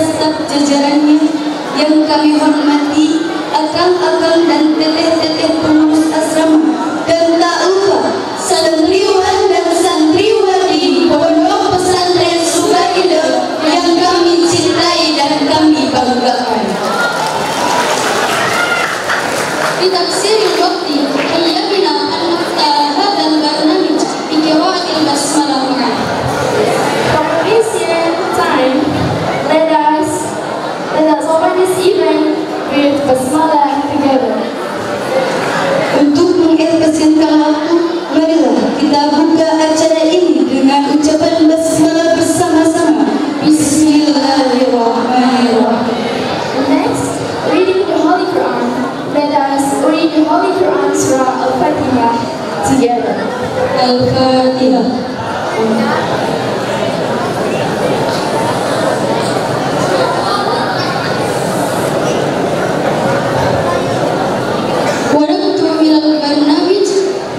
staf jajarannya yang kami hormati, akang-akang dan teteh-teteh pengurus asrama, dan tak lupa santriwan dan santriwati Pondok Pesantren Sukaila yang kami cintai dan kami banggakan. Di taksir waktu hayyabina an naftah hadzal barnamij bi qira'atil basmalah ma'an. For this year time, let us open this event with basmalah together. Untuk mengefisienkan waktu, marilah kita buka acara ini dengan ucapan basmalah bersama-sama. Bismillahirrahmanirrahim. Next, reading the Holy Quran. Let us read the Holy Quran Surah Al-Fatihah together. Al-Fatihah. Waraktu ilal barnamij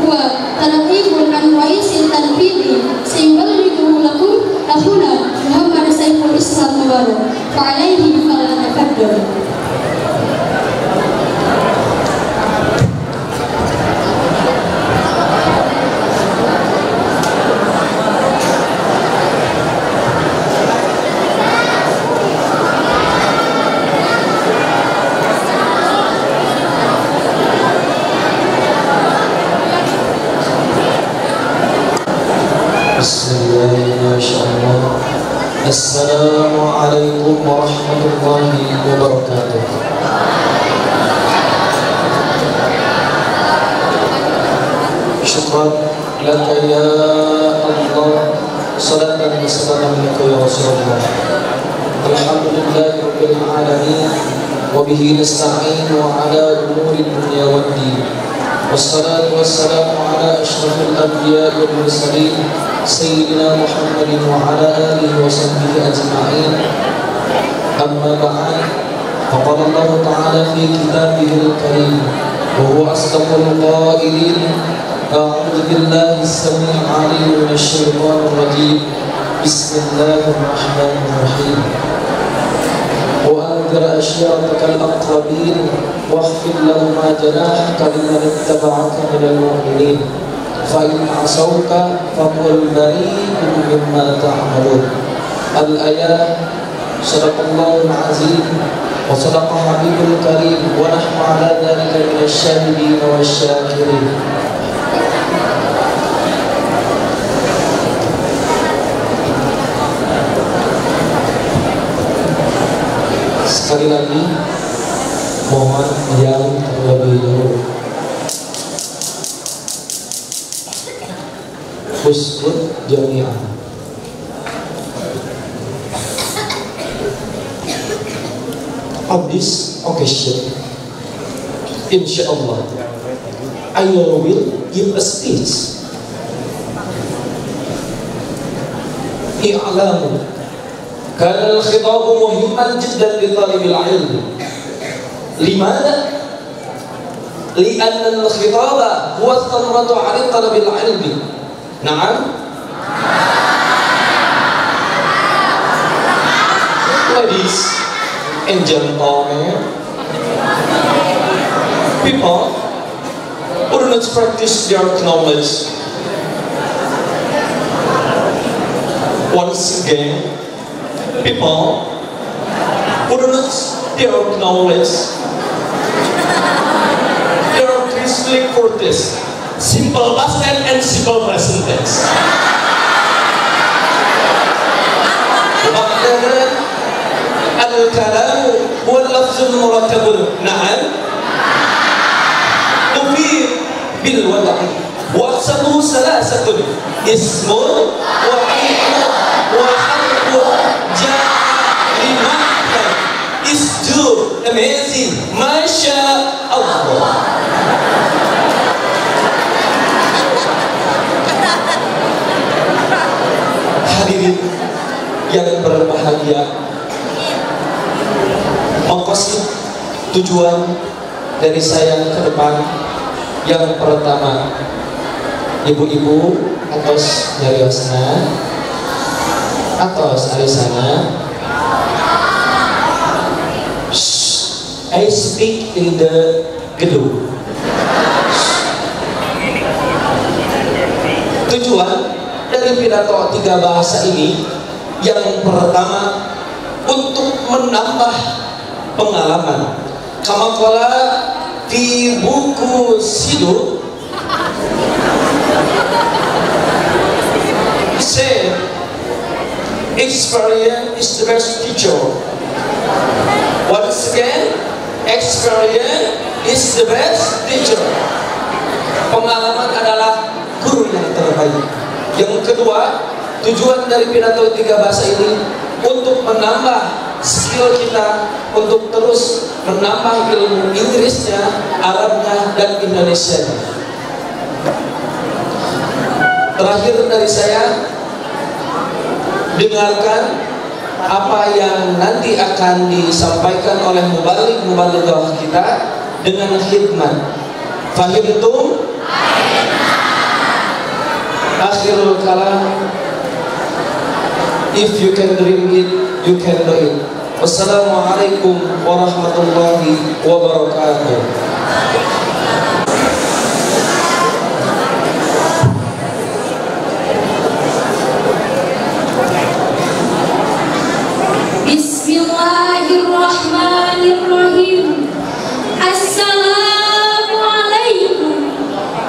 wa tarhibun an waisil tanfidhi sayuballighu lakum akhuna Muhammad Saiful Islam Mubarak fa'alaihi falyatafaddal. Bismillahirrahmanirrahim. Assalamualaikum warahmatullahi wabarakatuh. Syukran laka ya Allah, salatan wa salaman laka ya Rasulullah. Alhamdulillahi rabbil alamin, wa bihi nasta'in wa ala umuri dunya wad din. Wassalatu wassalamu ala asyrafil anbiya'i wal mursalin Sayyidina Muhammadin wa ala alihi wa sahbihi ajma'in. Amma ba'd. Faqala Allah Ta'ala fi kitabihil karim wa huwa asdaqul qailin. A'udzu billahi as-sami'il 'alim minasy syaithanir rajim. Bismillahirrahmanirrahim. وأنذر أشياءك الأقربين واخفض لهما جناحك لمن اتبعك من المؤمنين فإن عصوك فقل بريء مما تعملون. الآيات. صدق الله العظيم وصدق حبيب الكريم ونحن على ذلك من الشاهدين والشاكرين. Sekali lagi mohon yang terlebih dahulu Usbud jami'an. On this occasion, insyaAllah, I will give a speech. I'lamu كان الخطاب مهما جدا لطالب العلم. لماذا؟ لأن الخطاب هو الثمرة عن طلب العلم. نعم. Ladies and gentlemen, people who do not practice their knowledge, once again, people who do not their knowledge, they are Christly Curtis, simple past tense and simple present tense. وأحيانا الكلام هو اللفظ المركب. نعم. نفيد بالوضع وأقسامه ثلاثة: اسم وفعل وحرف جاء لمعنى. Is do amazing, Masya Allah. Hadirin yang berbahagia, maqasid tujuan dari saya ke depan, yang pertama, ibu-ibu atas dari sana, atas dari sana, speak in the gedung. Tujuan dari pidato 3 bahasa ini yang pertama untuk menambah pengalaman. Kama qala di buku Sidur say experience is the best teacher. Once again, experience is the best teacher. Pengalaman adalah guru yang terbaik. Yang kedua, tujuan dari pidato 3 bahasa ini untuk menambah skill kita, untuk terus menambah ilmu Inggrisnya, Arabnya, dan Indonesianya. Terakhir dari saya, dengarkan apa yang nanti akan disampaikan oleh mubalik-mubalighah kita dengan khidmat. Fahimtum? Akhirul kalam. If you can dream it, you can do it. Wassalamualaikum warahmatullahi wabarakatuh. Bismillahirrahmanirrahim. Assalamualaikum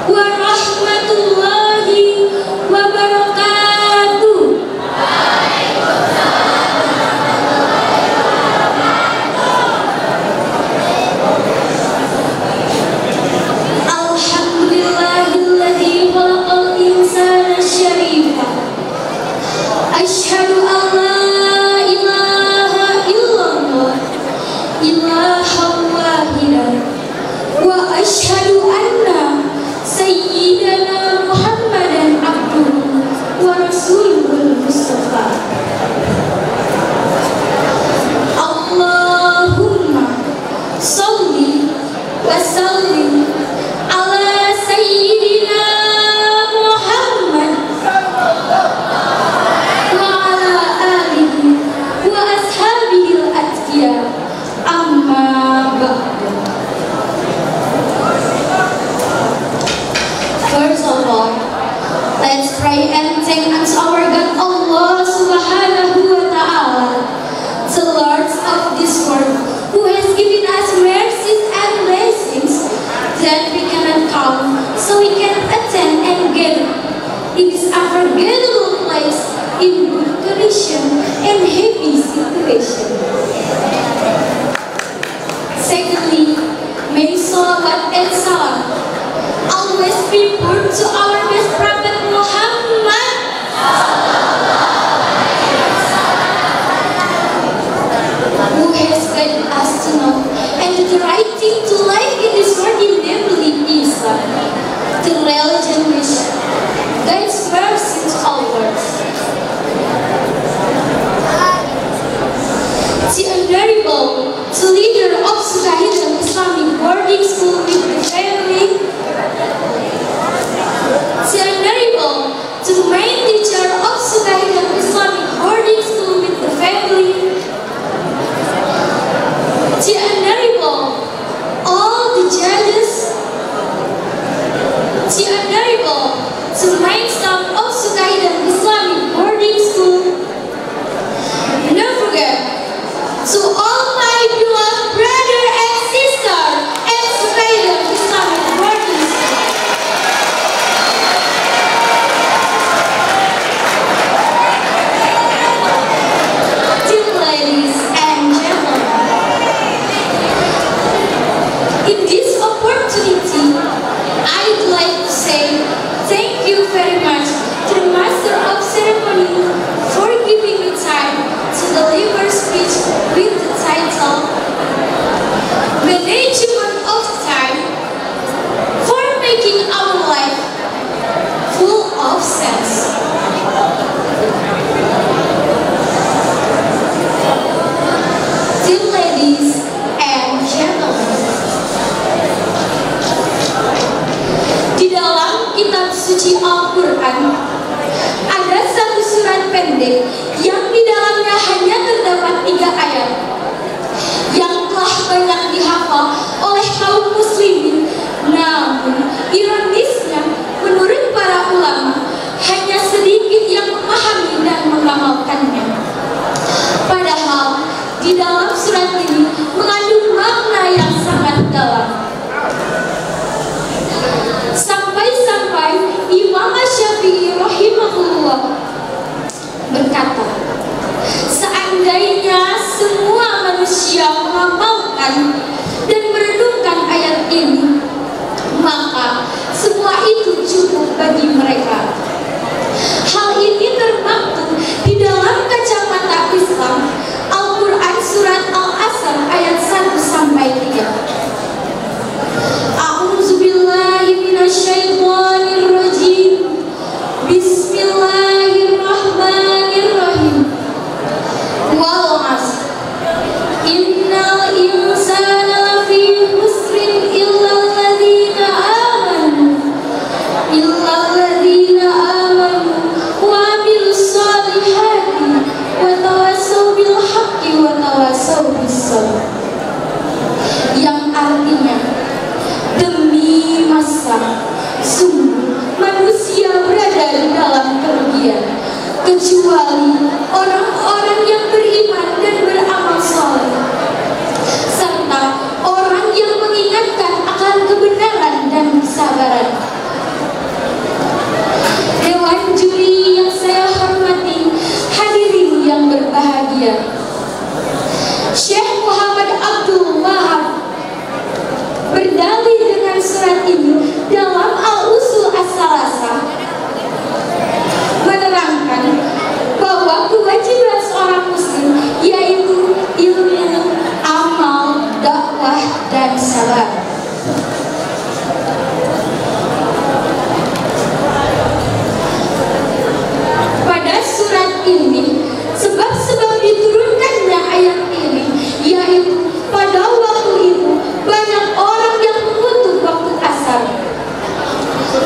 warahmatullahi wabarakatuh. Alhamdulillahilladzi khalaqal insana syarifa. Asyhadu an la ilaha illallah ilahan wahidan wa asyhadu anna sayyidana Muhammadan abduhu wa rasuluhul mustafa. Allahumma sholli wa sallim ala sayyidina Muhammad wa ala alihi wa ashabihil atqiya. Amma ba'du. First of all, let's pray and thank unto our God Allah subhanahu wa ta'ala, the Lord of this world, who has given us mercies and blessings that we cannot count, so we can attend and gather in this unforgettable place in good condition and happy situation. Secondly, may salawat and salam always be poured to our best Prophet Muhammad, who has guided us to know and do the right thing to life in this world, namely Islam, the religion which guides mercy to all worlds. The Honorable, the leader of Sukahidam Islamic Boarding School with the family. The Honorable, the main teacher of Sukahidam Islamic Boarding School with the family. The Honorable, all the judges. The Honorable, the main staff of Sukahidam Islamic Boarding School. Don't forget, to all my beloved brother and sister and Sukahidam Allah berkata, seandainya semua manusia menghafalkan dan merenungkan ayat ini, maka semua itu cukup bagi mereka. Hal ini termaktub di dalam kacamata Islam Al-Quran surat Al-Asr ayat 1-3. A'udzubillahi minasyaitonirrajim. Bismillahirrahmanirrahim. Wal 'asr. Innal insana lafi khusrin illal ladzina amanu wa 'amilus solihati wa tawassaw bil haqqi wa tawassaw bis sabr. Yang artinya, demi masa sungguh manusia berada di dalam kerugian, kecuali orang-orang yang beriman dan beramal saleh, serta orang yang mengingatkan akan kebenaran dan kesabaran. Dewan juri yang saya hormati, hadirin yang berbahagia, Syekh Muhammad Abdul Wahab berdalih dengan surat ini dalam Al-Usul As-Salasah, menerangkan bahwa kewajiban seorang muslim yaitu ilmu, amal, dakwah, dan sabar. Pada surat ini, sebab-sebab diturunkannya ayat ini yaitu pada waktu itu banyak orang yang mengutuk waktu asar.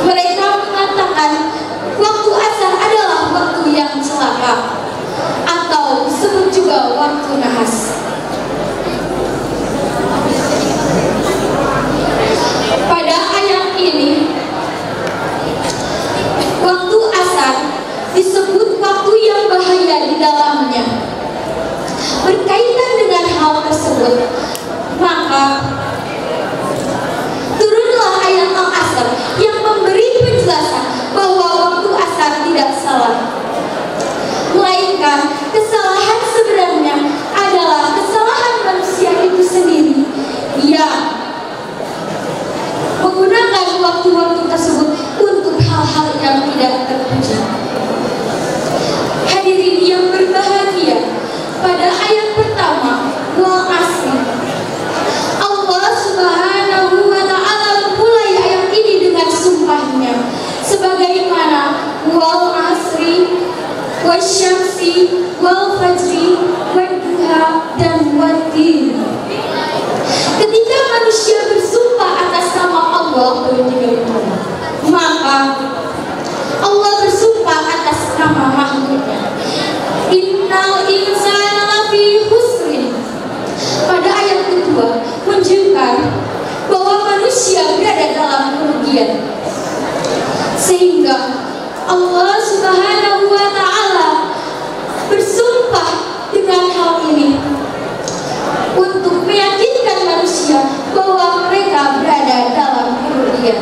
Mereka mengatakan waktu asar adalah waktu yang celaka, atau disebut juga waktu nahas. Pada ayat ini, waktu asar disebut waktu yang bahaya di dalamnya. Berkaitan dengan hal tersebut, maka turunlah ayat Al-Asr yang memberi penjelasan bahwa waktu asar tidak salah, melainkan kesalahan sebenarnya adalah kesalahan manusia itu sendiri yang menggunakan waktu-waktu tersebut untuk hal-hal yang tidak terpuji. Hadirin yang berbahagia, pada ayat pertama, wal asri, Allah Subhanahu wa ta'ala memulai ayat ini dengan sumpahnya, sebagaimana wal asri, wasyamsi, wal fajri, wadduha, dan waddin. Ketika manusia bersumpah atas nama Allah, maka Allah bersumpah atas nama makhluknya. Innal insana lafi khusrin. Pada ayat kedua menunjukkan bahwa manusia berada dalam kerugian, sehingga Allah Subhanahu wa ta'ala bersumpah dengan hal ini untuk meyakinkan manusia bahwa mereka berada dalam kerugian.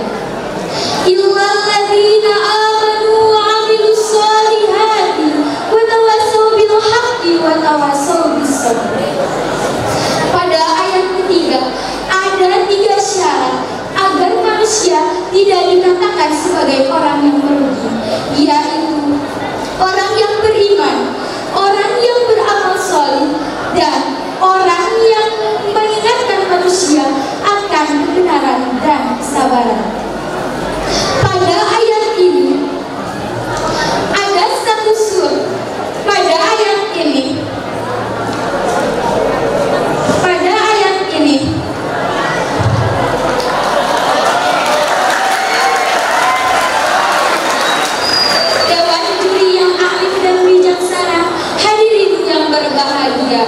Illal ladzina amanu wa 'amilus solihati wa tawassaw bil haqqi wa tawassaw bis sabr. Pada ayat ketiga ada 3 syarat agar manusia tidak dikatakan sebagai orang yang merugi, yaitu orang yang beriman, orang yang beramal soleh, dan orang yang mengingatkan manusia akan kebenaran dan kesabaran. Pada ayat ini ada satu surat. Pada ayat ini Dewan juri yang aktif dan bijaksana, hadirin yang berbahagia,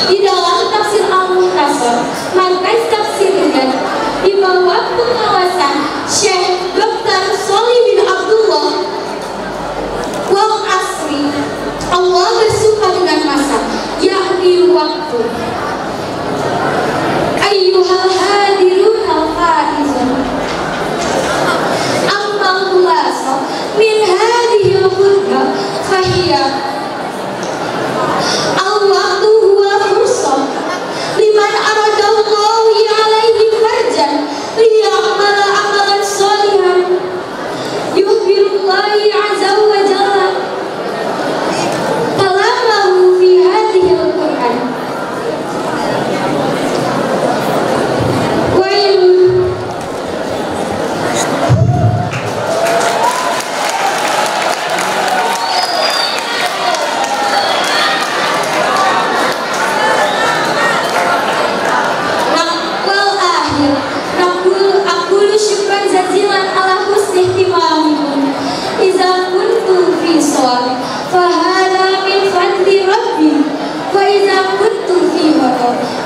di dalam tafsir Al-Muhtasar, markas tafsirnya di bawah pengawasan Syekh Dr. Sholih bin Abdullah, wal asri, Allah bersumpah dengan masa, yakni waktu. Ayyuhal hadirun al-faizun, ammal khulasa min hadhihi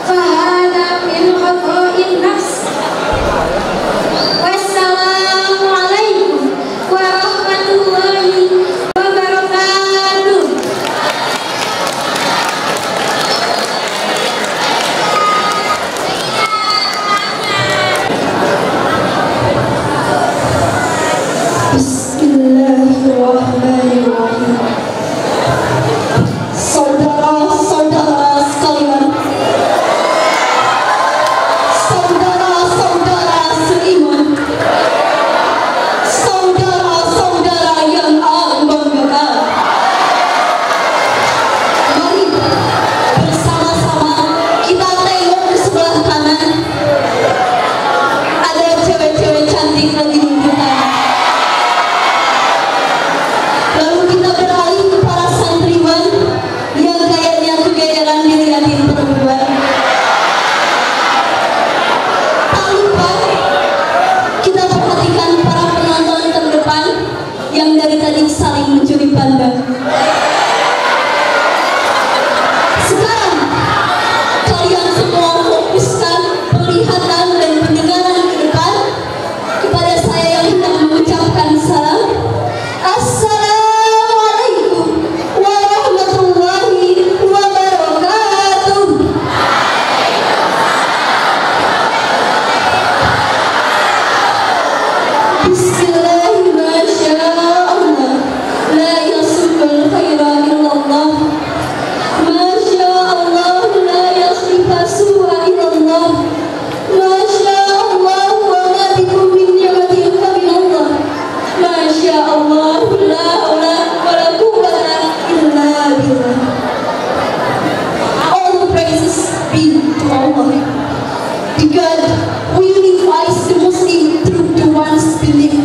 فهذا من خطأ النفس. والسلام عليكم ورحمة الله وبركاته. Bismillahirrahmanirrahim. Saudara-saudara sekalian, saudara-saudara seiman, saudara-saudara yang aku banggakan, mari bersama-sama kita tengok ke sebelah kanan. Ada cewek-cewek cantik lagi nunjukan. Lalu kita beralih ke para santriwan yang kayaknya kegeeran dilihatin perempuan. Tak lupa kita perhatikan para penonton terdepan yang dari tadi saling mencuri pandang. Sekarang kalian semua fokuskan penglihatan dan pendengaran ke depan kepada saya yang hendak mengucapkan salam. Assalamualaikum warahmatullahi wabarakatuh. Bismillahirrahmanirrahim. Masyaallah, la yasukul khaira illallah. Masyaallah, la yasrifa su'a illallah. Masyaallah, wa ma bikum min ni'matin fa minallah. Masyaallah, la haula wa la quwwata illa billah. All the praises be to Allah, the God who unifies the Muslim through the one's belief.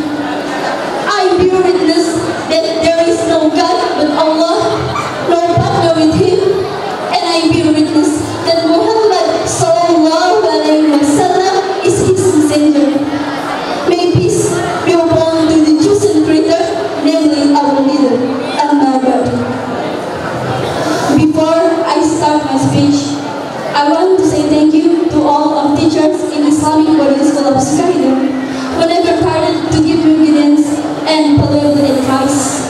I bear witness that there is no God but Allah, no partner with Him, and I bear witness that Muhammad sallallahu alaihi wasallam is His messenger. May peace be upon to the chosen creator, namely our leader, Amma Ba'd. Before I start my speech, I want to say thank you to all of teachers in Islamic Boarding School of Sukaida who never tired to give me guidance and valuable advice.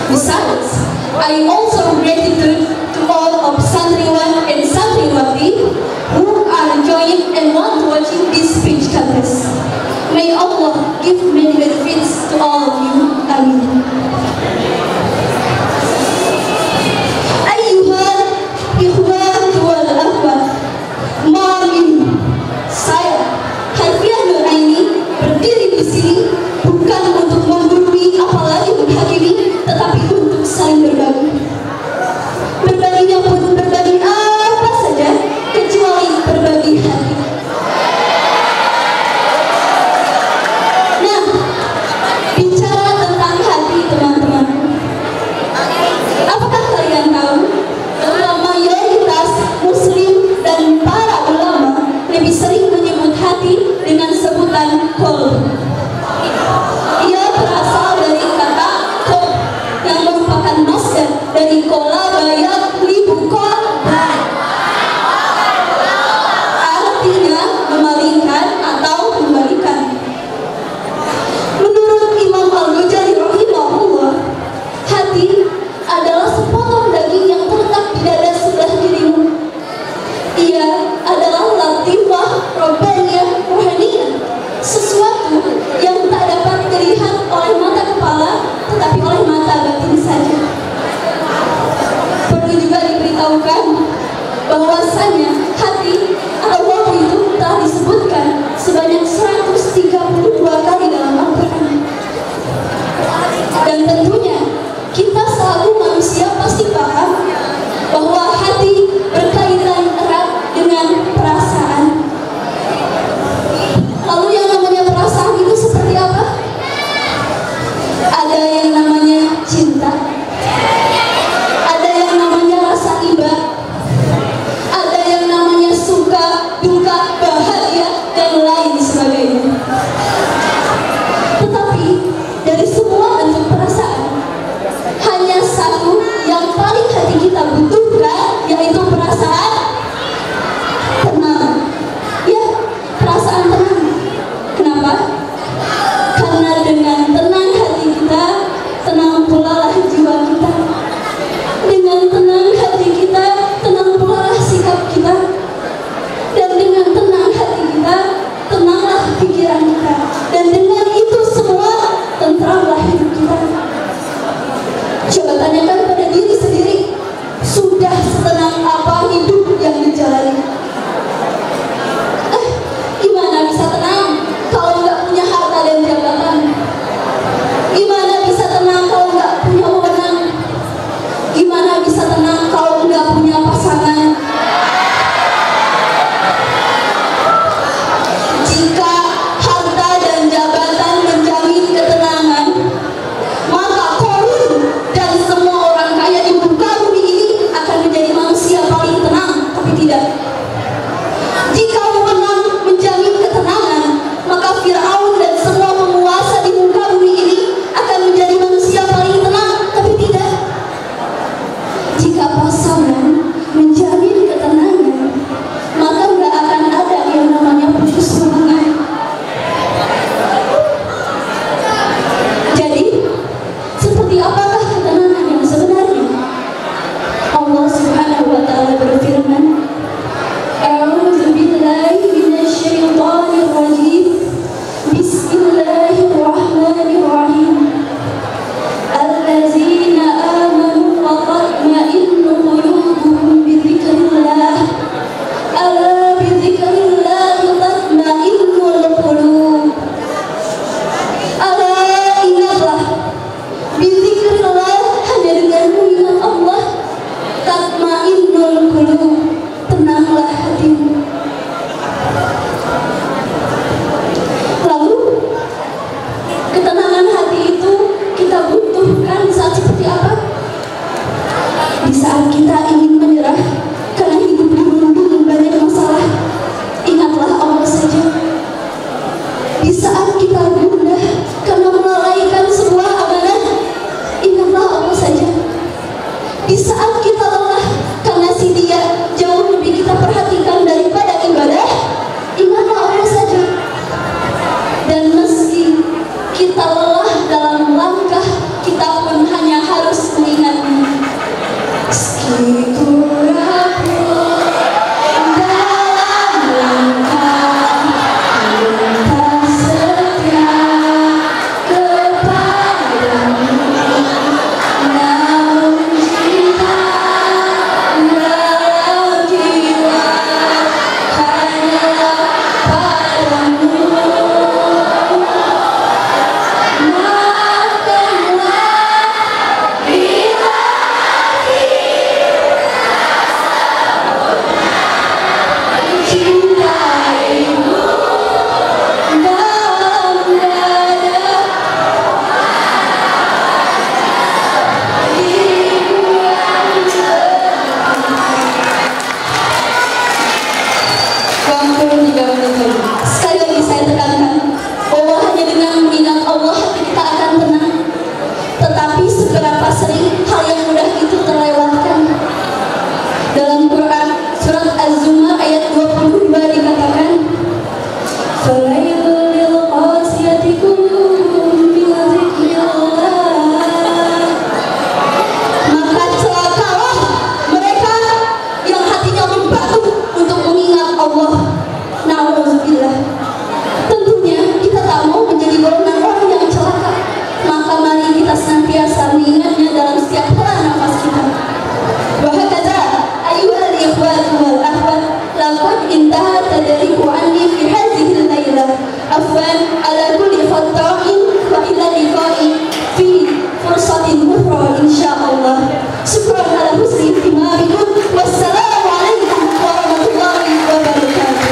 Besides, I also gratitude to all of Santriwan and Santriwati who are enjoying and want to watching this speech contest. May Allah give many benefits to all of you. Amin. Ayyuhal ikhwan wal akhwat, ma'amin saya Haifiah Nur Aini berdiri di sini bukan untuk menggurui apalagi menghakimi, tetapi untuk saling berbagi. Berbaginya pun berbagi apa saja kecuali berbagi hati. Nah, bicara tentang hati teman-teman, apakah kalian tahu bahwa mayoritas Muslim dan para ulama lebih sering menyebut hati dengan sebutan qalb? Ia berasal dari kata qalb yang merupakan masdar dari qalaba yaqlibu qalban, artinya memalingkan atau membalikan. Menurut Imam Al-Ghazali rahimahullah, hati adalah sepotong daging yang terletak di dada sebelah dirimu. Ia adalah latifah robbaniyah rohaniyah, sesuatu yang tak dapat dilihat oleh mata kepala tetapi oleh mata batin saja. Perlu juga diberitahukan bahwasanya hati atau qalb itu telah disebutkan sebanyak 132 kali dalam Al-Quran. Dan tentunya kita selalu manusia pasti paham bahwa hati berkaitan erat dengan perasaan. Lalu yang namanya perasaan itu seperti apa? Ada yang namanya cinta, ada yang namanya rasa iba, ada yang namanya suka, duka, bahagia, dan lain sebagainya. Tetapi dari semua bentuk perasaan, hanya satu yang paling hati kita butuhkan, yaitu perasaan waktu 3 menit lagi. Sekali lagi saya tekankan bahwa hanya dengan mengingat Allah kita akan tenang. Tetapi seberapa sering hal yang mudah itu terlewatkan. Dalam Quran surat Az-Zumar ayat 22 dikatakan, "Falailul lil qasiyati qulubuhum min dzikrillah." Maka celakalah mereka yang hatinya membatu untuk mengingat Allah. Na'udzubillah. Tentunya kita tak mau menjadi golongan orang yang celaka. Maka mari kita senantiasa mengingatnya dalam setiap helaan nafas kita. Wahakadza ayyuhal ikhwatu wal akhwat, laqad intaha tadriku anni fi hadhihi al-lailah. Afwan ala kulli khata'in wa ila liqa'i fi fursatin ukhra insyaallah. Syukran ala husni ihtimamikum. Wassalamu alaikum warahmatullahi wabarakatuh.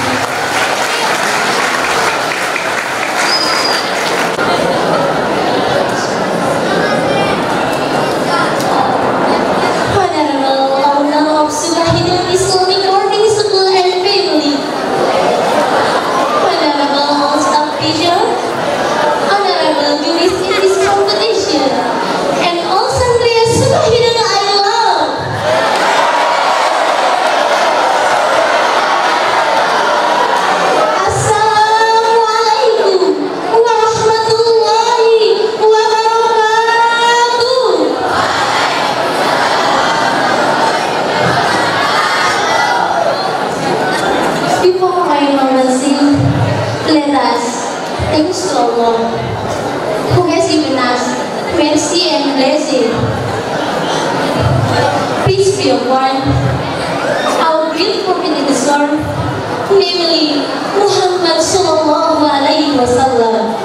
Subahidul Islamic Boarding School and Family, Honorable All Staff Teacher, Honorable Jurist in this competition, and all Santria Subahidul I love. Assalamualaikum warahmatullahi wabarakatuh. Before I commence, let us thank to Allah who has given us mercy and blessing. Peace be upon our great prophet in this world, namely Muhammad sallallahu alaihi wasallam.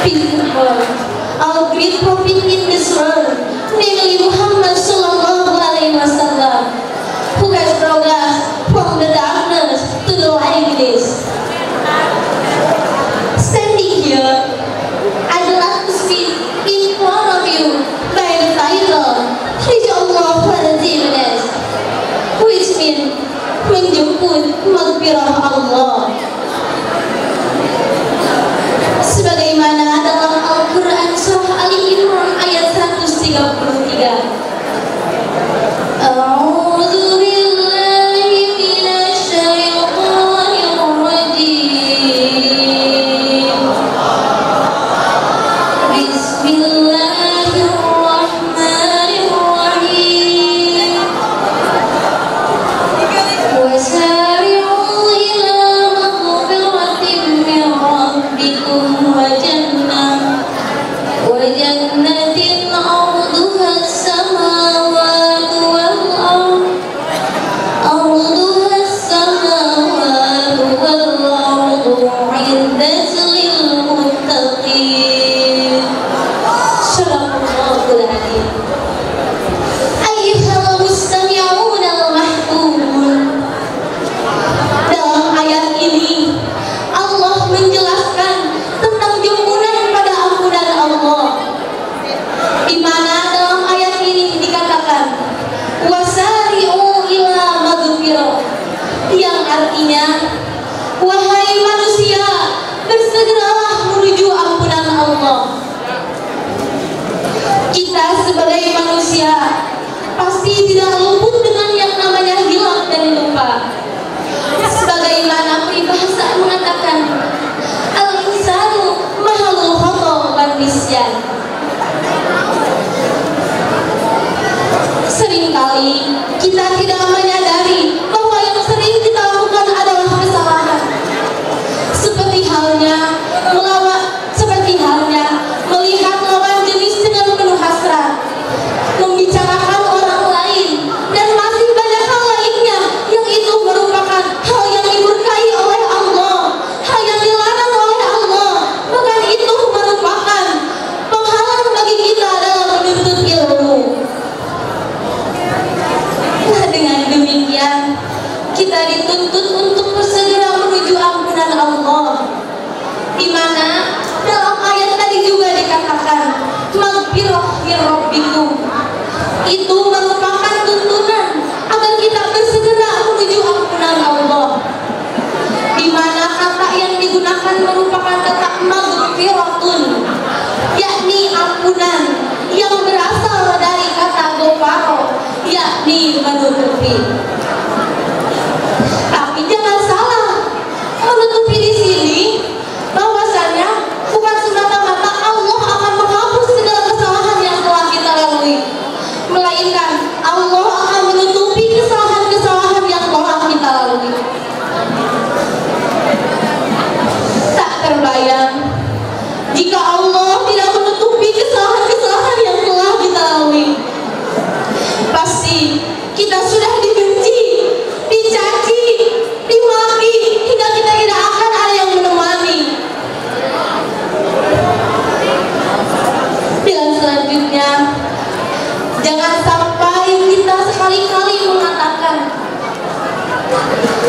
Peace be upon our great prophet in this world, namely Muhammad sallallahu alaihi wasallam, who has brought us from the darkness to the lightness. Standing here, I'd like to speak in front of you by the title Rija'Allah Fadzilas, which means menjemput maghfirah Allah. Sebagaimana dalam Al-Quran surah Ali Imran ayat 133. A'udzu billahi minasy syaithanir rajim. Bismillahirrahmanirrahim. Wasari'u ila maghfiratin min rabbikum wa jannatin 'arduha as-samawati wal ardh, 'arduha as-samawati wal ardh 'iddat lil muttaqin. Shadaqallahul 'azim. Ayyuhal mustami'un al-mahbubun. Dalam ayat ini Allah menjelaskan tentang jemputan pada ampunan Allah, di mana dalam ayat ini dikatakan wasari'u ila maghfirah, yang artinya wahai manusia, bersegeralah menuju ampunan Allah. Kita sebagai manusia pasti tidak luput dengan yang namanya hilaf dan lupa. Sebagaimana peribahasa mengatakan, al-insanu mahalul khata wan nisyan. Seringkali kita tidak menyadari bahwa yang sering kita lakukan adalah kesalahan. Seperti halnya melihat lawan jenis dengan penuh hasrat, membicarakan orang lain, dan masih banyak hal lainnya yang itu merupakan hal yang dimurkai oleh Allah, hal yang dilarang oleh Allah. Bahkan itu merupakan penghalang bagi kita dalam menuntut ilmu. Nah, dengan demikian kita dituntut untuk bersegera menuju ampunan Allah, di mana dalam ayat tadi juga dikatakan maghfirah min rabbikum, itu merupakan kita sudah dibenci, dicaci, dimaki, hingga kita tidak akan ada yang menemani. Dan selanjutnya, jangan sampai kita sekali-kali mengatakan,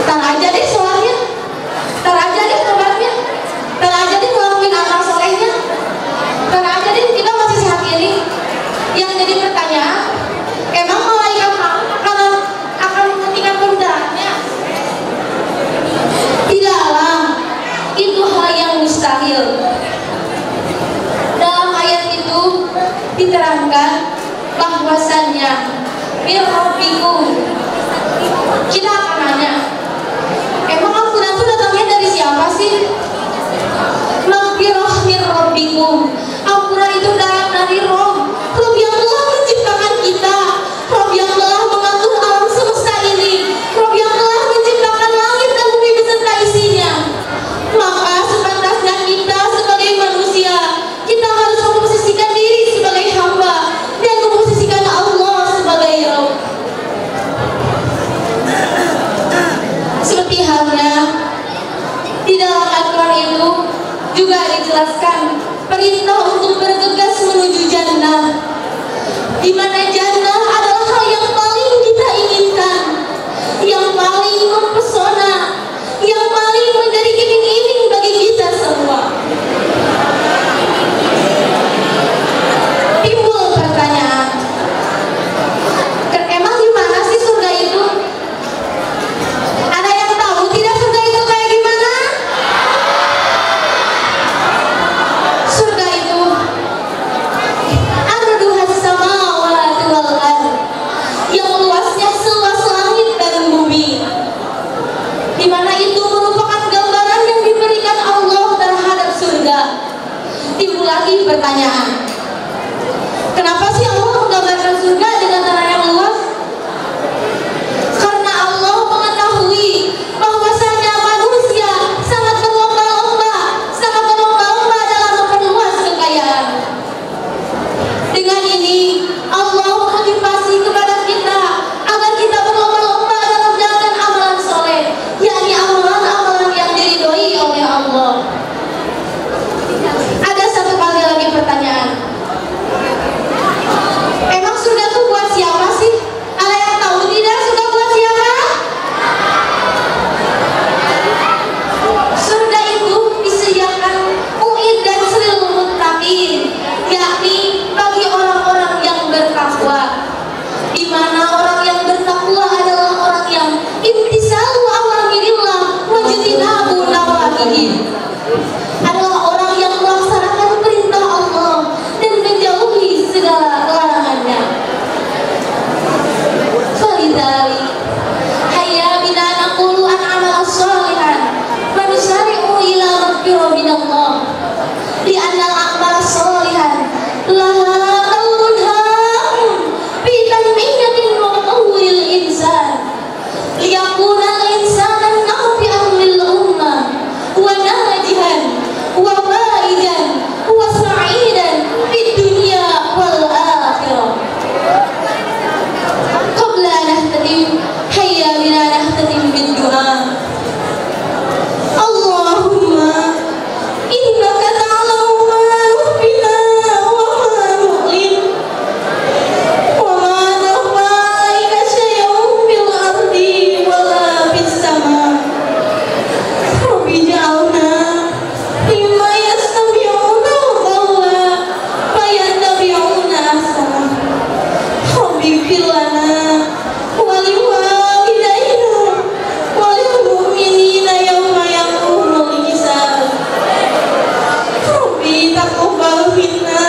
"Tar aja deh sholatnya, tar aja deh tobatnya, tar aja deh ngelakuin amal solehnya, tar aja deh kita masih sehat ini." Yang jadi pertanyaan, emang malaikat akan menghentikan perbudakannya? Tidaklah, itu hal yang mustahil. Dalam ayat itu diterangkan bahwasannya mir rabbikum. Kita akan nanya, emang ampunan itu datangnya dari siapa sih? Maghfirah mir rabbikum. Ampunan itu datang dari Rob yang telah menciptakan kita, Rob yang telah mengatur alam semesta ini, Rob yang telah menciptakan langit dan bumi beserta isinya. Maka sepantasnya kita sebagai manusia, kita harus memposisikan diri sebagai hamba dan memposisikan Allah sebagai Rob. Seperti halnya di dalam Al-Quran itu juga dijelaskan perintah untuk bergegas menuju jannah, di mana jannah adalah hal yang paling kita inginkan, yang paling mempesona, yang paling menjadi iming-iming bagi kita semua. Timbul pertanyaan, emang gimana sih surga itu? Ada yang tahu tidak surga itu kayak gimana? Surga itu arduhas samawati wal ardh, yang luasnya seluas langit dan bumi, di mana itu merupakan gambaran yang diberikan Allah terhadap surga. Timbul lagi pertanyaan, kenapa sih Allah menggambarkan surga dengan tanah yang luas? Karena Allah mengetahui bahwasanya manusia sangat berlomba-lomba dalam memperluas kekayaan. Dengan ini Allah memotivasi kepada kita agar kita berlomba-lomba dalam menjalankan amalan soleh, yakni amalan-amalan yang diridhoi oleh Allah. Ada satu kali lagi pertanyaan, emang surga itu buat siapa sih? Ada yang tahu tidak surga buat siapa? Surga itu disediakan uiddat lil muttaqin, yakni bagi orang-orang yang bertakwa, di mana orang yang bertakwa adalah orang yang imtisalu awamirillah wa jtinabu nawahihi, adalah orang yang melaksanakan perintah Allah dan menjauhi segala larangannya. Falidari hayya bina naqulu an amal sholihan wa nusari'u ila maghfirah minallah, li anna al-amal sholihan laha qawlun hamun fi tanmiyatin wa tawwil insan liyakuna al-insanan nafi'an lil ummah wa najihan wa faidan wa sa'idan fid dunya wal akhirah. Qabla nahtadim hayya bina nahtadim bid du'a. Allahumma innaka ta'lamu ma nukhfina wa ma nu'lin wa ma nakhfa 'alaika syai'un fil ardi wa la fis sama'. Rabbi ja'alna mimma yastami'una al-qawla fayattabi'una ahsanah. Rabbi ighfir lana wa liwalidayna wa lil mu'minina yawma yaqumul hisab. Rabbi taqabbal minna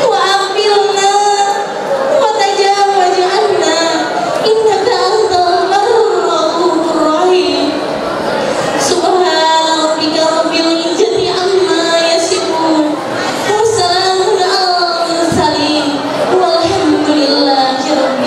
wa aqbilna wa tajawaz 'anna innaka antal barrul rahim. Subhana rabbika rabbil izzati amma yasifun wa salamun alal mursalin walhamdulillahi rabbil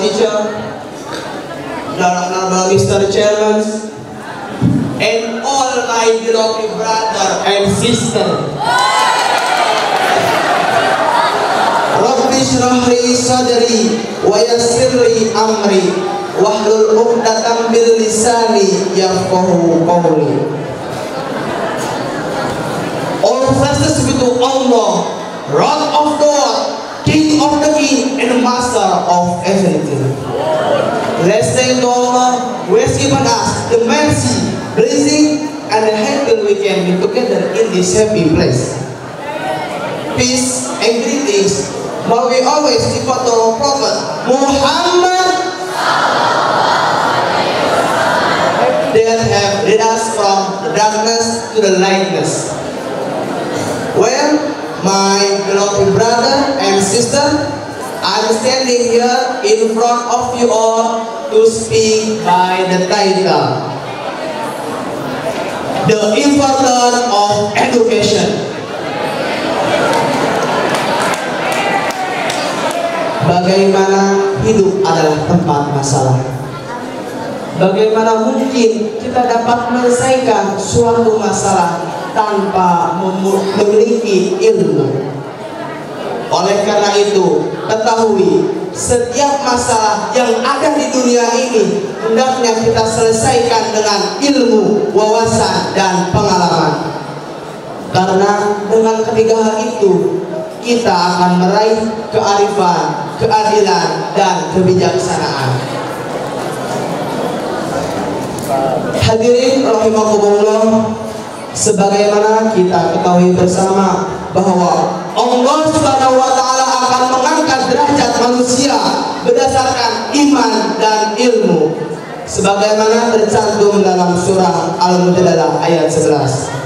teacher, the Honorable Mr. Chairman, and all my beloved brother and sister. Rabbi shrah li sadri wa yassir li amri wahlul 'uqdatam min lisani yafqahu qawli. All praises be to Allah, Lord of God, King of the King, and Master of everything. Let's thank Allah who has given us the mercy, blessing, and the help we can be together in this happy place. Peace and greetings. May we always devote to our Prophet Muhammad that have led us from the darkness to the lightness. Well, my beloved brother and sister, I'm standing here in front of you all to speak by the title, The Importance of Education. Bagaimana hidup adalah tempat masalah. Bagaimana mungkin kita dapat menyelesaikan suatu masalah tanpa memiliki ilmu. Oleh karena itu, ketahui setiap masalah yang ada di dunia ini hendaknya kita selesaikan dengan ilmu, wawasan, dan pengalaman. Karena dengan ketiga hal itu kita akan meraih kearifan, keadilan, dan kebijaksanaan. Hadirin rahimakumullah, sebagaimana kita ketahui bersama bahwa Allah Subhanahu wa taala akan mengangkat derajat manusia berdasarkan iman dan ilmu, sebagaimana tercantum dalam surah Al-Mujadalah ayat 11.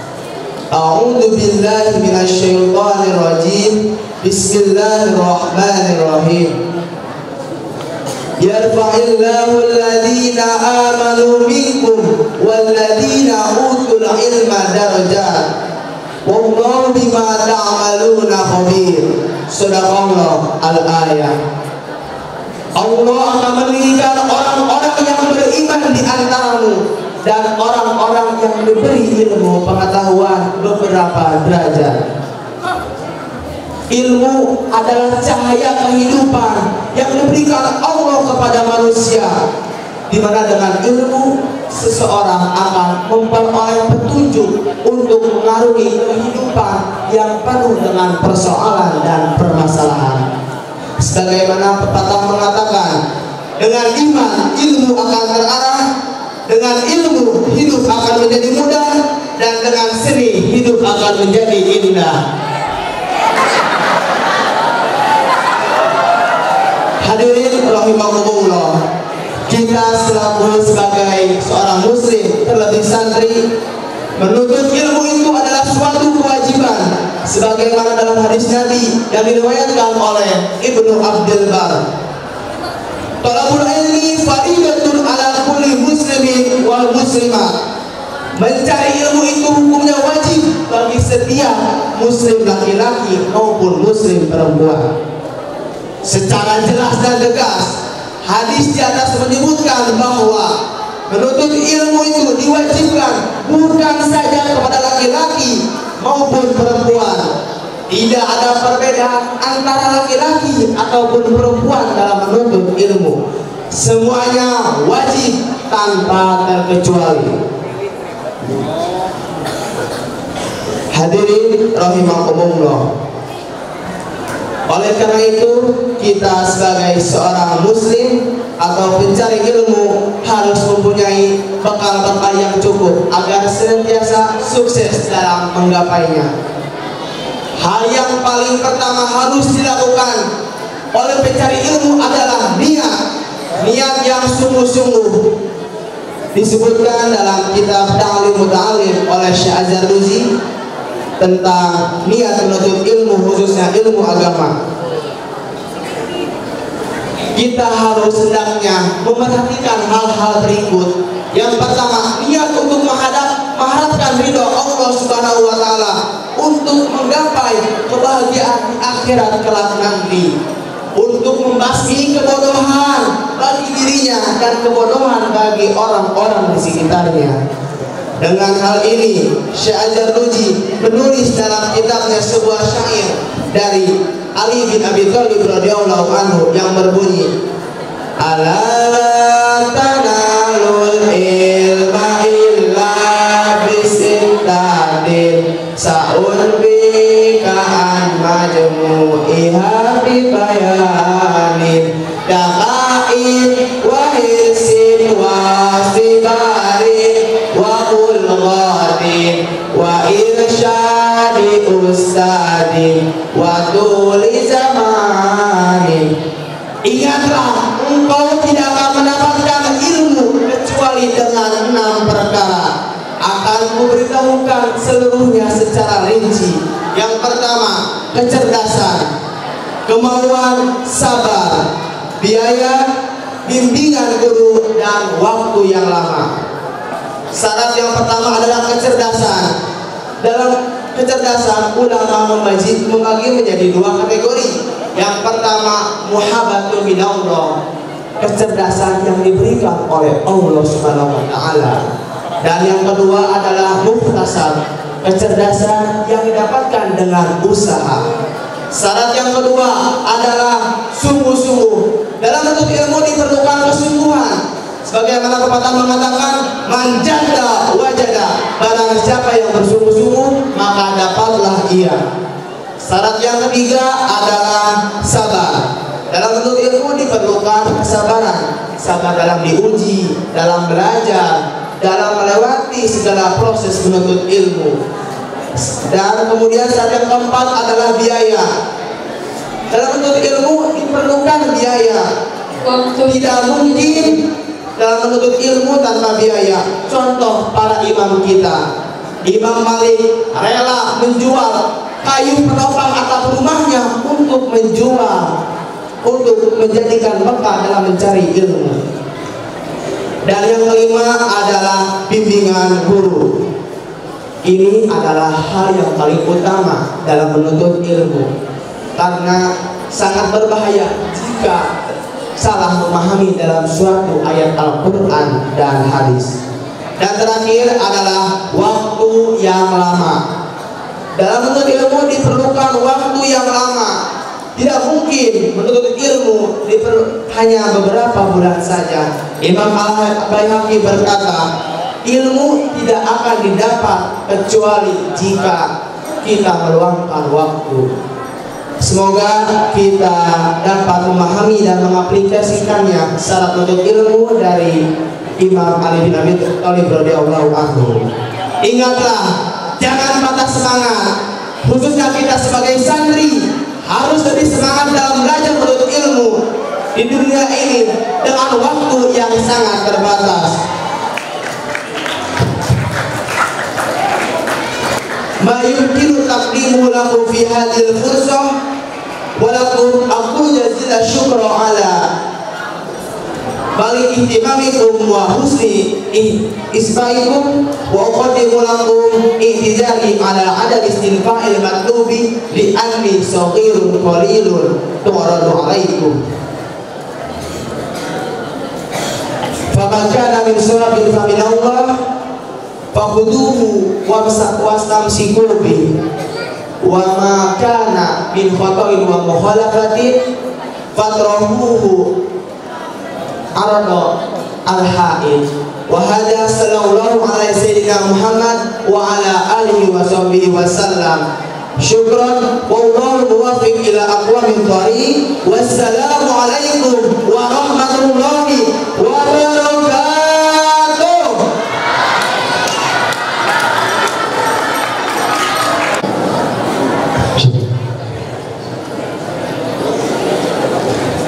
A'udzu billahi minasyaitonir rajim. Bismillahirrahmanirrahim. Yarfa'illahu alladhina amanu minkum walladhina utul ilma darajat. Wallahu bima ta'maluna khabir. Sadaqallahu al-ayat. Allah akan meninggikan orang-orang yang beriman di antaramu dan orang-orang yang diberi ilmu pengetahuan beberapa derajat. Ilmu adalah cahaya kehidupan yang diberikan Allah kepada manusia, di mana dengan ilmu seseorang akan memperoleh petunjuk untuk mengarungi kehidupan yang penuh dengan persoalan dan permasalahan. Sebagaimana pepatah mengatakan, dengan iman ilmu akan terarah, dengan ilmu hidup akan menjadi mudah, dan dengan seni hidup akan menjadi indah. Hadirin rahimakumullah, kita selaku sebagai seorang muslim, terlebih santri, menuntut ilmu itu adalah suatu kewajiban, sebagaimana dalam hadis Nabi yang diriwayatkan oleh Ibnu Abdul Bar. Talabul ilmi faridatun ala kulli muslimin wal muslimat. Mencari ilmu itu hukumnya wajib bagi setiap muslim laki-laki maupun muslim perempuan. Secara jelas dan tegas, hadis di atas menyebutkan bahwa menuntut ilmu itu diwajibkan bukan saja kepada laki-laki maupun perempuan. Tidak ada perbedaan antara laki-laki ataupun perempuan dalam menuntut ilmu. Semuanya wajib tanpa terkecuali. Hadirin rahimakumullah, oleh karena itu kita sebagai seorang muslim atau pencari ilmu harus mempunyai bekal-bekal yang cukup agar senantiasa sukses dalam menggapainya. Hal yang paling pertama harus dilakukan oleh pencari ilmu adalah niat yang sungguh-sungguh. Disebutkan dalam kitab Ta'lim Muta'alim oleh Syekh Az-Zarnuji tentang niat menuntut ilmu, khususnya ilmu agama. Kita harus hendaknya memerhatikan hal-hal berikut. Yang pertama, niat untuk mengharapkan ridho Allah Subhanahu wa taala untuk menggapai kebahagiaan di akhirat kelak nanti, untuk membasmi kebodohan bagi dirinya dan kebodohan bagi orang-orang di sekitarnya. Dengan hal ini, Syekh Al-Zarnuji menulis dalam kitabnya sebuah syair dari Ali bin Abi Thalib radhiyallahu anhu yang berbunyi, ala tanalul ilma illa bisittadin sa'un bikaan majmu'iha bibayanin daqain wa hirsin wa sibarin wa kulghatin wa irsyadi ustadin wa tuli zamanin. Ingatlah, engkau tidak akan mendapatkan ilmu kecuali dengan 6 perkara. Akan kuberitahukan seluruhnya secara rinci. Yang pertama, kecerdasan, kemauan, sabar, biaya, bimbingan guru, dan waktu yang lama. Syarat yang pertama adalah kecerdasan. Dalam kecerdasan, ulama membagi menjadi 2 kategori. Yang pertama, muhabbatun minallah, kecerdasan yang diberikan oleh Allah Subhanahu wa taala. Dan yang kedua adalah muhtasab, kecerdasan yang didapatkan dengan usaha. Syarat yang kedua adalah sungguh-sungguh. Dalam menuntut ilmu diperlukan kesungguhan. Sebagaimana pepatah mengatakan, man jadda wajada, barang siapa yang bersungguh-sungguh maka dapatlah ia. Syarat yang ketiga adalah sabar. Dalam menuntut ilmu diperlukan kesabaran. Sabar dalam diuji, dalam belajar, dalam melewati segala proses menuntut ilmu. Dan kemudian syarat yang keempat adalah biaya. Dalam menuntut ilmu diperlukan biaya. Tidak mungkin dalam menuntut ilmu tanpa biaya. Contoh para imam kita, Imam Malik rela menjual kayu penopang atap rumahnya untuk menjadikan bekal dalam mencari ilmu. Dan yang kelima adalah bimbingan guru. Ini adalah hal yang paling utama dalam menuntut ilmu, karena sangat berbahaya jika salah memahami dalam suatu ayat Al-Quran dan hadis. Dan terakhir adalah waktu yang lama. Dalam menuntut ilmu diperlukan waktu yang lama. Tidak mungkin menuntut ilmu hanya beberapa bulan saja. Imam Al-Baihaqi berkata, ilmu tidak akan didapat kecuali jika kita meluangkan waktu. Semoga kita dapat memahami dan mengaplikasikannya syarat menuntut ilmu dari Imam Ali bin Abi Thalib radhiyallahu anhu. Ingatlah, jangan patah semangat. Khususnya kita sebagai santri harus lebih semangat dalam belajar menuntut ilmu di dunia ini dengan waktu yang sangat terbatas. Ma yumkinu taqdimu lakum fi hadhil fursah wa lakum aqulu jazila syukra ala bali ihtimamikum wa husni isbaikum wa uqaddimu lakum ihtijari ala adad istinfa'il matlubi li anni saghirun qalilun tu'radu alaikum faman kana min surabil faminallah fakhuduhu wastamsiku bihi wa ma kana min khata'in wa mukhalafatin fatrahuhu arada al-ha'id. Wa hadha sallallahu alaihi sayyidina Muhammad wa ala alihi wa sahbihi wa sallam. Syukran wallahu muwaffiq ila aqwamit thariq. Wassalamu alaikum warahmatullahi wabarakatuh.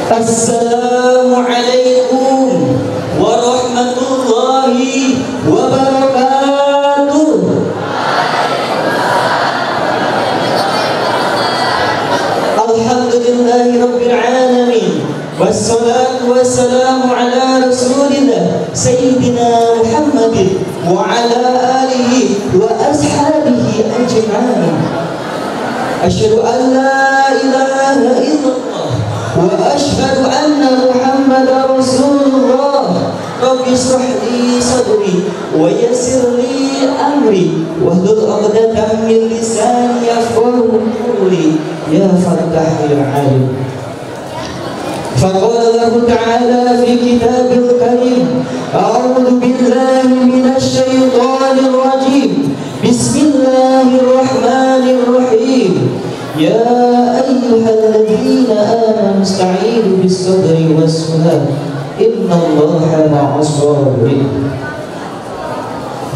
Assalamualaikum warahmatullahi wabarakatuh. Alhamdulillahi rabbil alamin. Wassalatu wassalamu ala rasulillah Sayyidina Muhammadin wa ala alihi wa ashabihi ajma'in. Asyhadu an la ilaha illallah wa asyhadu anna Muhammadar Rasulullah, Rabbi shrah li sadri wa yassir li amri wahlul 'uqdatam min lisani yafqahu qawli ya Fattahul 'Alim. فقال الله تعالى في كتاب الكريم أعوذ بالله من الشيطان الرجيم بسم الله الرحمن الرحيم يا أيها الذين آمنوا استعينوا بالصبر والصلاة إن الله مع الصابرين.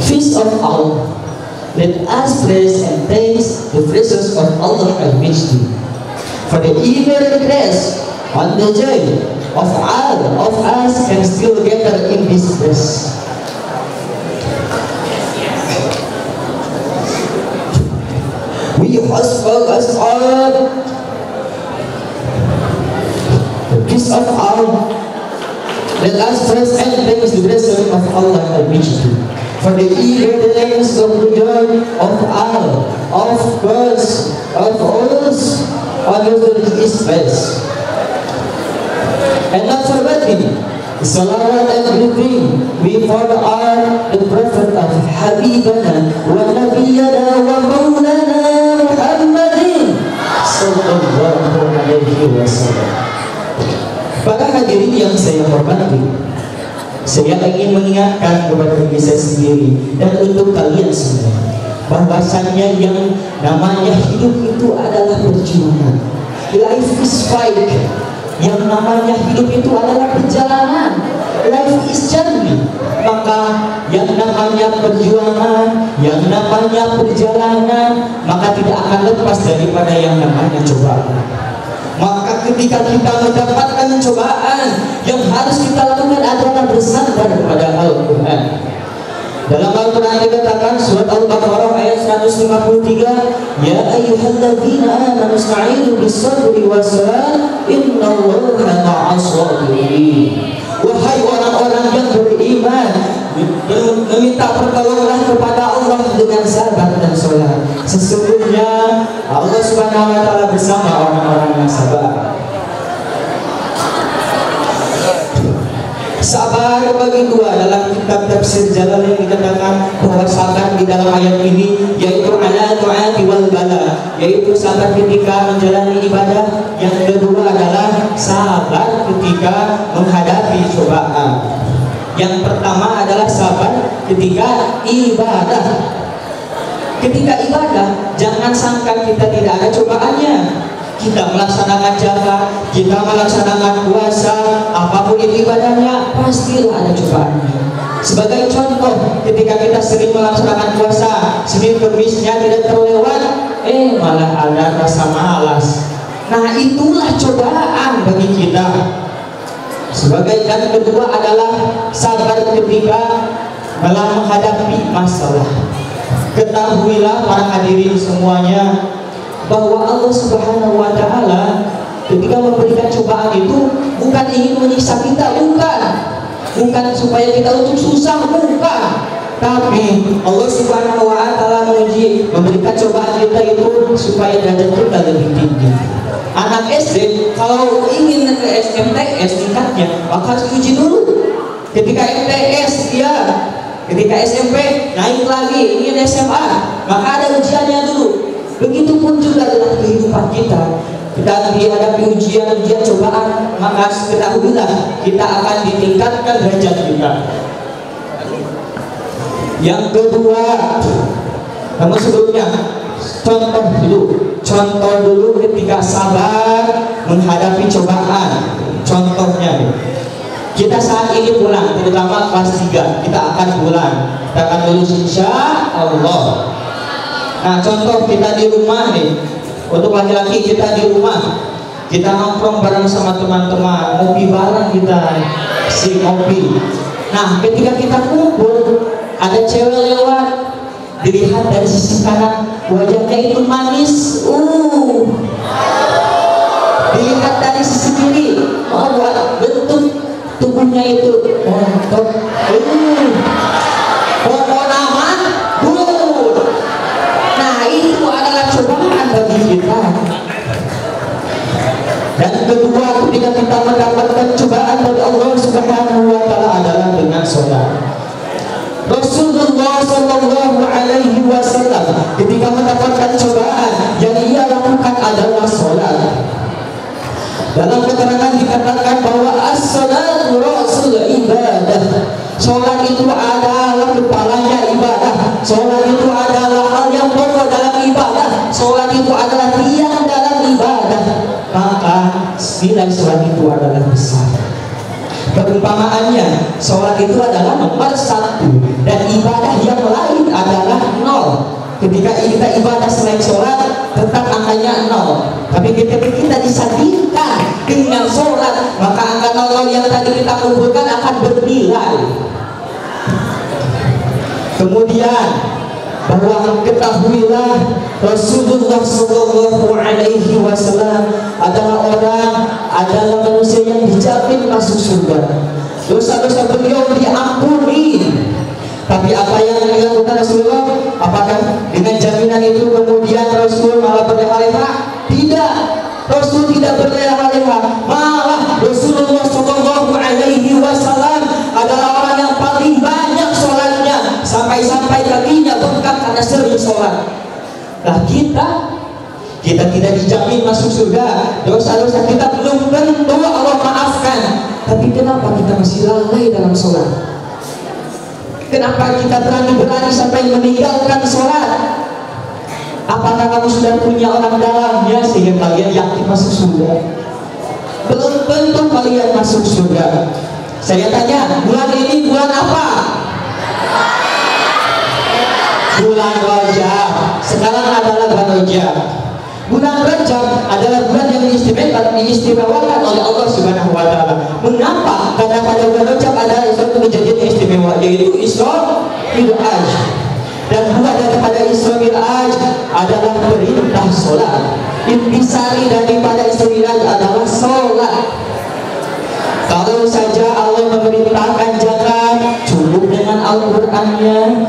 Feast of Allah, let us praise and thanks the praises of Allah Al-Majdi for the evil grace on the day of all of us can still gather in this place. We host us all the peace of all. Let us praise and thanks the blessing of Allah Al-Majdi for the evidence of the joy of all, of us, of us, on His face. And not forgetting salawat and everything we follow are the prophet of Habibana wa Nabiyana wa Maulana Muhammadin sallallahu alaihi wasallam. Para hadirin yang saya hormati, saya ingin mengingatkan kepada diri saya sendiri dan untuk kalian semua bahwasannya yang namanya hidup itu adalah perjuangan. Life is fight. Yang namanya hidup itu adalah perjalanan. Life is journey. Maka yang namanya perjuangan, yang namanya perjalanan, maka tidak akan lepas daripada yang namanya cobaan. Maka ketika kita mendapatkan cobaan, yang harus kita lakukan adalah bersandar kepada Al-Quran. Dalam Al-Quran dikatakan surat Al-Baqarah ayat 153, ya ayyuhalladzina amanu ista'inu bis-sabri was-salat innallaha ma'as-sabirin. Wahai orang-orang yang beriman, meminta pertolongan kepada Allah dengan sabar dan salat. Sesungguhnya Allah Subhanahu wa taala bersama orang-orang yang sabar. Sabar bagi dua dalam kitab tafsir Jalalain dikatakan bahwa sabar di dalam ayat ini yaitu ala ta'ati wal bala, yaitu sabar ketika menjalani ibadah. Yang kedua adalah sabar ketika menghadapi cobaan. Yang pertama adalah sabar ketika ibadah. Ketika ibadah jangan sangka kita tidak ada cobaannya. Kita melaksanakan zakat, kita melaksanakan puasa, apapun itu ibadahnya pastilah ada cobaannya. Sebagai contoh, ketika kita sering melaksanakan puasa, Senin Kemisnya tidak terlewat, malah ada rasa malas. Nah itulah cobaan bagi kita. Sebagai dan kedua adalah sabar ketika dalam menghadapi masalah. Ketahuilah para hadirin semuanya bahwa Allah Subhanahu wa taala ketika memberikan cobaan itu bukan ingin menyiksa kita, bukan supaya kita untuk susah, bukan. Tapi Allah Subhanahu wa taala memberikan cobaan kita itu supaya derajat kita lebih tinggi. Anak SD kalau ingin ke MTS tingkatnya maka harus diuji dulu. Ketika MTS ketika SMP naik lagi ingin SMA maka ada ujiannya dulu. Begitupun juga dalam kehidupan kita. Kita dihadapi ujian cobaan, maka ketahuilah kita akan ditingkatkan derajat kita. Yang kedua, namun sebelumnya contoh dulu ketika sabar menghadapi cobaan. Contohnya, kita saat ini pulang, terutama kelas 3, kita akan pulang, kita akan lulus insya Allah. Nah contoh kita di rumah nih, untuk laki-laki kita di rumah, kita nongkrong bareng sama teman-teman, ngopi bareng kita, si ngopi. Nah ketika kita kumpul, ada cewek lewat, dilihat dari sisi kanan, wajahnya itu manis, dilihat dari sisi kiri, bentuk tubuhnya itu montok, itu adalah cobaan bagi kita. Dan kedua, ketika kita mendapatkan cobaan dari Allah Subhanahu Rasulullah Shallallahu Alaihi Wasallam ketika mendapatkan cobaan yang ia lakukan adalah sholat. Dalam keterangan dikatakan bahwa as-salatu rasul ibadah. Sholat itu adalah kepalanya ibadah. Sholat itu adalah hal yang pokok dalam ibadah. Sholat itu adalah tiang dalam ibadah. Maka nilai sholat itu adalah besar. Perumpamaannya, sholat itu adalah nomor 1 dan ibadah yang lain adalah 0. Ketika kita ibadah selain sholat, tetap angkanya 0. Tapi ketika kita disandingkan dengan sholat, maka angka 0 yang tadi kita kumpulkan akan bernilai. Kemudian bahwa ketahuilah Rasulullah Shallallahu Alaihi Wasallam adalah manusia yang dijamin masuk surga. Dosa-dosa beliau diampuni. Tapi apa yang dilakukan Rasulullah? Apakah dengan jaminan itu kemudian Rasul malah berleha-leha? Tidak. Rasul tidak berleha-leha. Malah Rasulullah Shallallahu Alaihi Wasallam adalah orang yang paling banyak sholatnya, sampai-sampai kakinya bengkak karena sering sholat. Nah kita tidak dijamin masuk surga. Dosa-dosa kita belum tentu Allah maafkan. Tapi kenapa kita masih lalai dalam sholat? Kenapa kita berani sampai meninggalkan sholat? Apakah kamu sudah punya orang dalamnya sehingga kalian yakin masuk surga? Belum tentu kalian masuk surga. Saya tanya, bulan ini bulan apa? Bulan Rajab. Sekarang adalah bulan Rajab. Bulan Rajab adalah bulan yang diistimewakan oleh Allah Subhanahu wa Ta'ala. Mengapa? Karena pada bulan Rajab ada suatu kejadian yang istimewa, yaitu Isra Mi'raj. Dan buah daripada Isra Mi'raj adalah perintah sholat. Intisari daripada Isra Mi'raj adalah sholat. Kalau saja Allah memerintahkan zakat, cukup dengan Al-Qur'annya.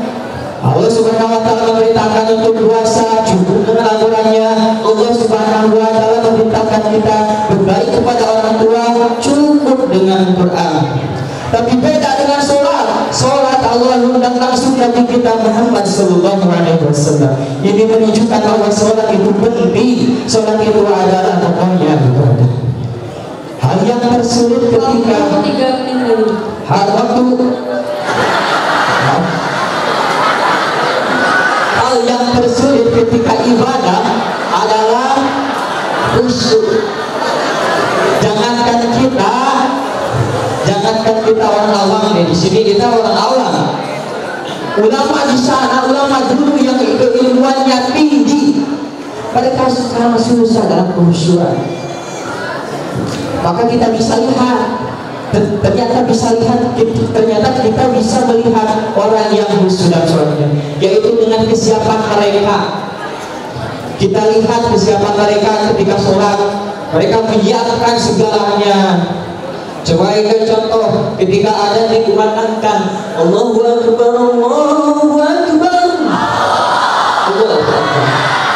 Allah Subhanahu wa Ta'ala memerintahkan untuk puasa, cukup dengan Al-Qur'annya. Allah Subhanahu wa Ta'ala memerintahkan kita berbaik kepada orang tua, cukup dengan Quran. Tapi beda dengan sholat. Sholat Allah undang langsung Nabi kita Muhammad Sallallahu Alaihi Wasallam. Ini menunjukkan bahwa sholat itu penting. Sholat itu adalah pokoknya ibadah. Hal yang tersulit ketika hal yang tersulit ketika ibadah adalah khusyuk. Jangankan kita orang awam nih, di sini kita orang awam. Ulama di sana, ulama dulu yang keilmuannya tinggi, mereka sangat susah dalam khusyukan. Maka kita bisa lihat, ternyata kita bisa melihat orang yang khusyuk dalam sholatnya, yaitu dengan kesiapan mereka. Kita lihat kesiapan mereka ketika sholat, mereka menyiapkan segalanya. Coba ini contoh ketika ada dikumandangkan Allahu Akbar, Allahu Akbar,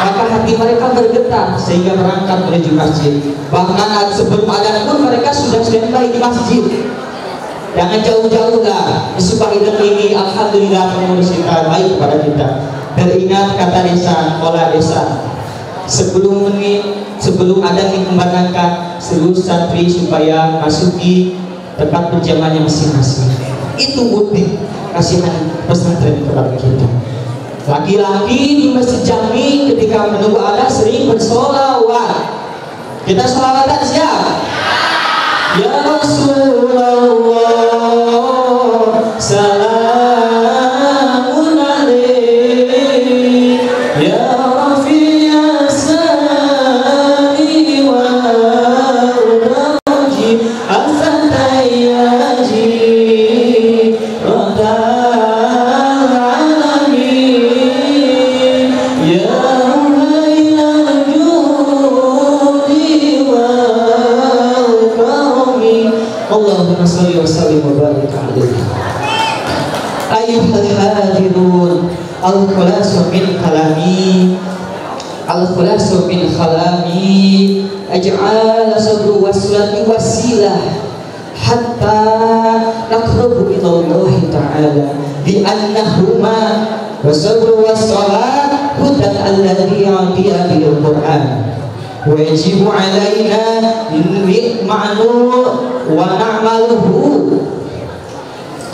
maka hati mereka bergetar sehingga berangkat menuju masjid. Bahkan sebelum adzan pun mereka sudah standby di masjid. Jangan jauh-jauh lah. Supaya ini alhamdulillah pengurus kita baik kepada kita. Teringat kata desa, pola desa. Sebelum ada dikembangkan seluruh santri supaya masuki tempat berjamaahnya masing-masing. Itu bukti kasihan pesantren kepada kita. Laki-laki di Masjid Jami ketika menunggu adzan sering bersolawat. Kita solawatan siap? Ya Rasulullah, salamun alaik, ya Rafi'a sani wa udaji, al-fatayaji, radal alamin, ya ulayla judi wal karami, Allahumma salli wa sallim wa barik alaihi. Ayyuhal hadirun, al-khulasu min kalami, al-khulasu min kalami, aj'al sabru waslati wasilah hatta aqrabu ila Allah ta'ala li'annahuma wasabru wassalat hudan alladhi ya'tiya bil Qur'an wa yajibu alaina ma'nu wa na'maluhu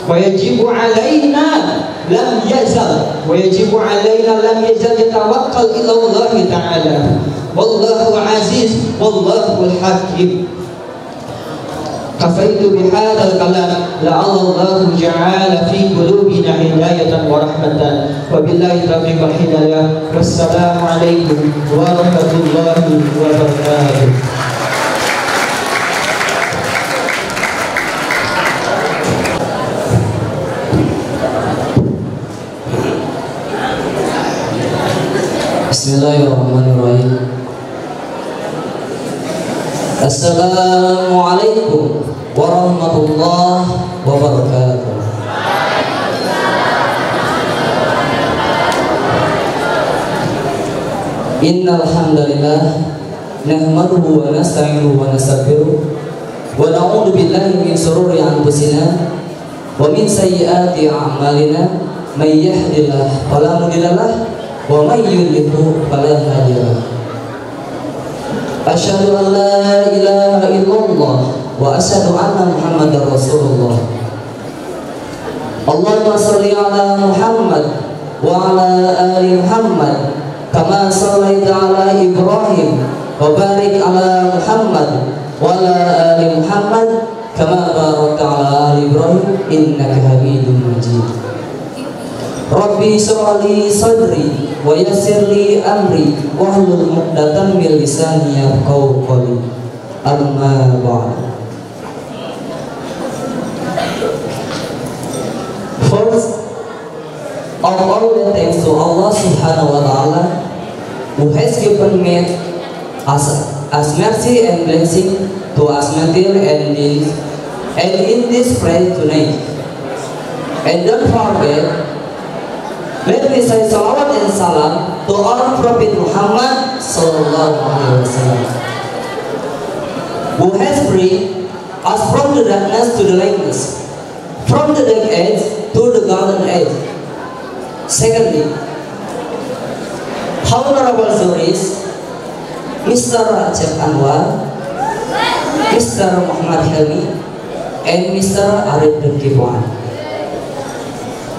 wa yajibu alaina lam yazal yatawakkal ila Allah ta'ala wallahu aziz wallahu hakim. Kafaitu bihadzal kalam la'alla Allah ja'ala fi qulubina hidayatan wa rahmatan wa billahi taufiq wal hidayah. Wassalamu alaikum warahmatullahi wabarakatuh. Bismillahirrahmanirrahim. Assalamualaikum warahmatullahi wabarakatuh. Innal hamdalillah nahmaduhu wa nasta'inuhu wa nastaghfiruh wa na'udzu billahi min shururi anfusina wa min sayyiati a'malina may yahdihillahu fala mudilla lahu wa may yudlilhu fala hadiya lahu. Asyhadu an la ilaha illallah wa asyhadu anna Muhammadar Rasulullah. Allahumma shalli ala Muhammad wa ala ali Muhammad kama shallaita ala Ibrahim wa barik ala Muhammad wa ala ali Muhammad kama barakta ala ali Ibrahim innaka Hamidum Majid. Rabbi shrah li sadri wa yassir li amri wahlul 'uqdatam min lisani yafqahu qawli. Amma ba'd. First of all, thanks to Allah Subhanahu wa Ta'ala who has given me as mercy and blessing to us material and in this prayer tonight. And don't forget, let me say salawat and salam to our Prophet Muhammad sallallahu alaihi wasallam, who has freed us from the darkness to the lightness, from the dark age to the golden age. Secondly, honorable juries, Mr. Rajab Anwar, Mr. Muhammad Helmi, and Mr. Arif Kipuan.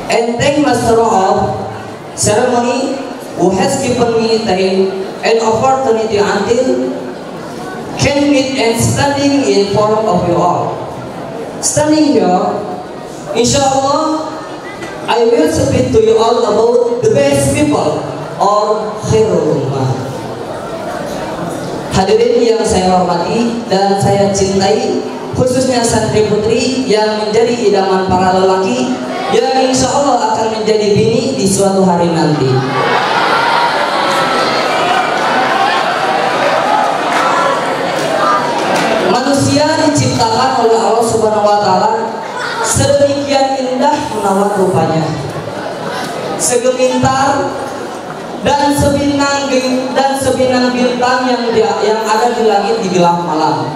And thank Master of Ceremony who has given me time and opportunity until can meet and standing in front of you all. Standing here, inshallah, I will speak to you all about the best people or khairul ummah. Hadirin yang saya hormati dan saya cintai, khususnya santri putri yang menjadi idaman para lelaki yang insya Allah akan menjadi bini di suatu hari nanti. Manusia diciptakan oleh Allah Subhanahu wa Ta'ala sedemikian indah menawan rupanya, segelintar dan sebintang bintang yang ada di langit di gelap malam.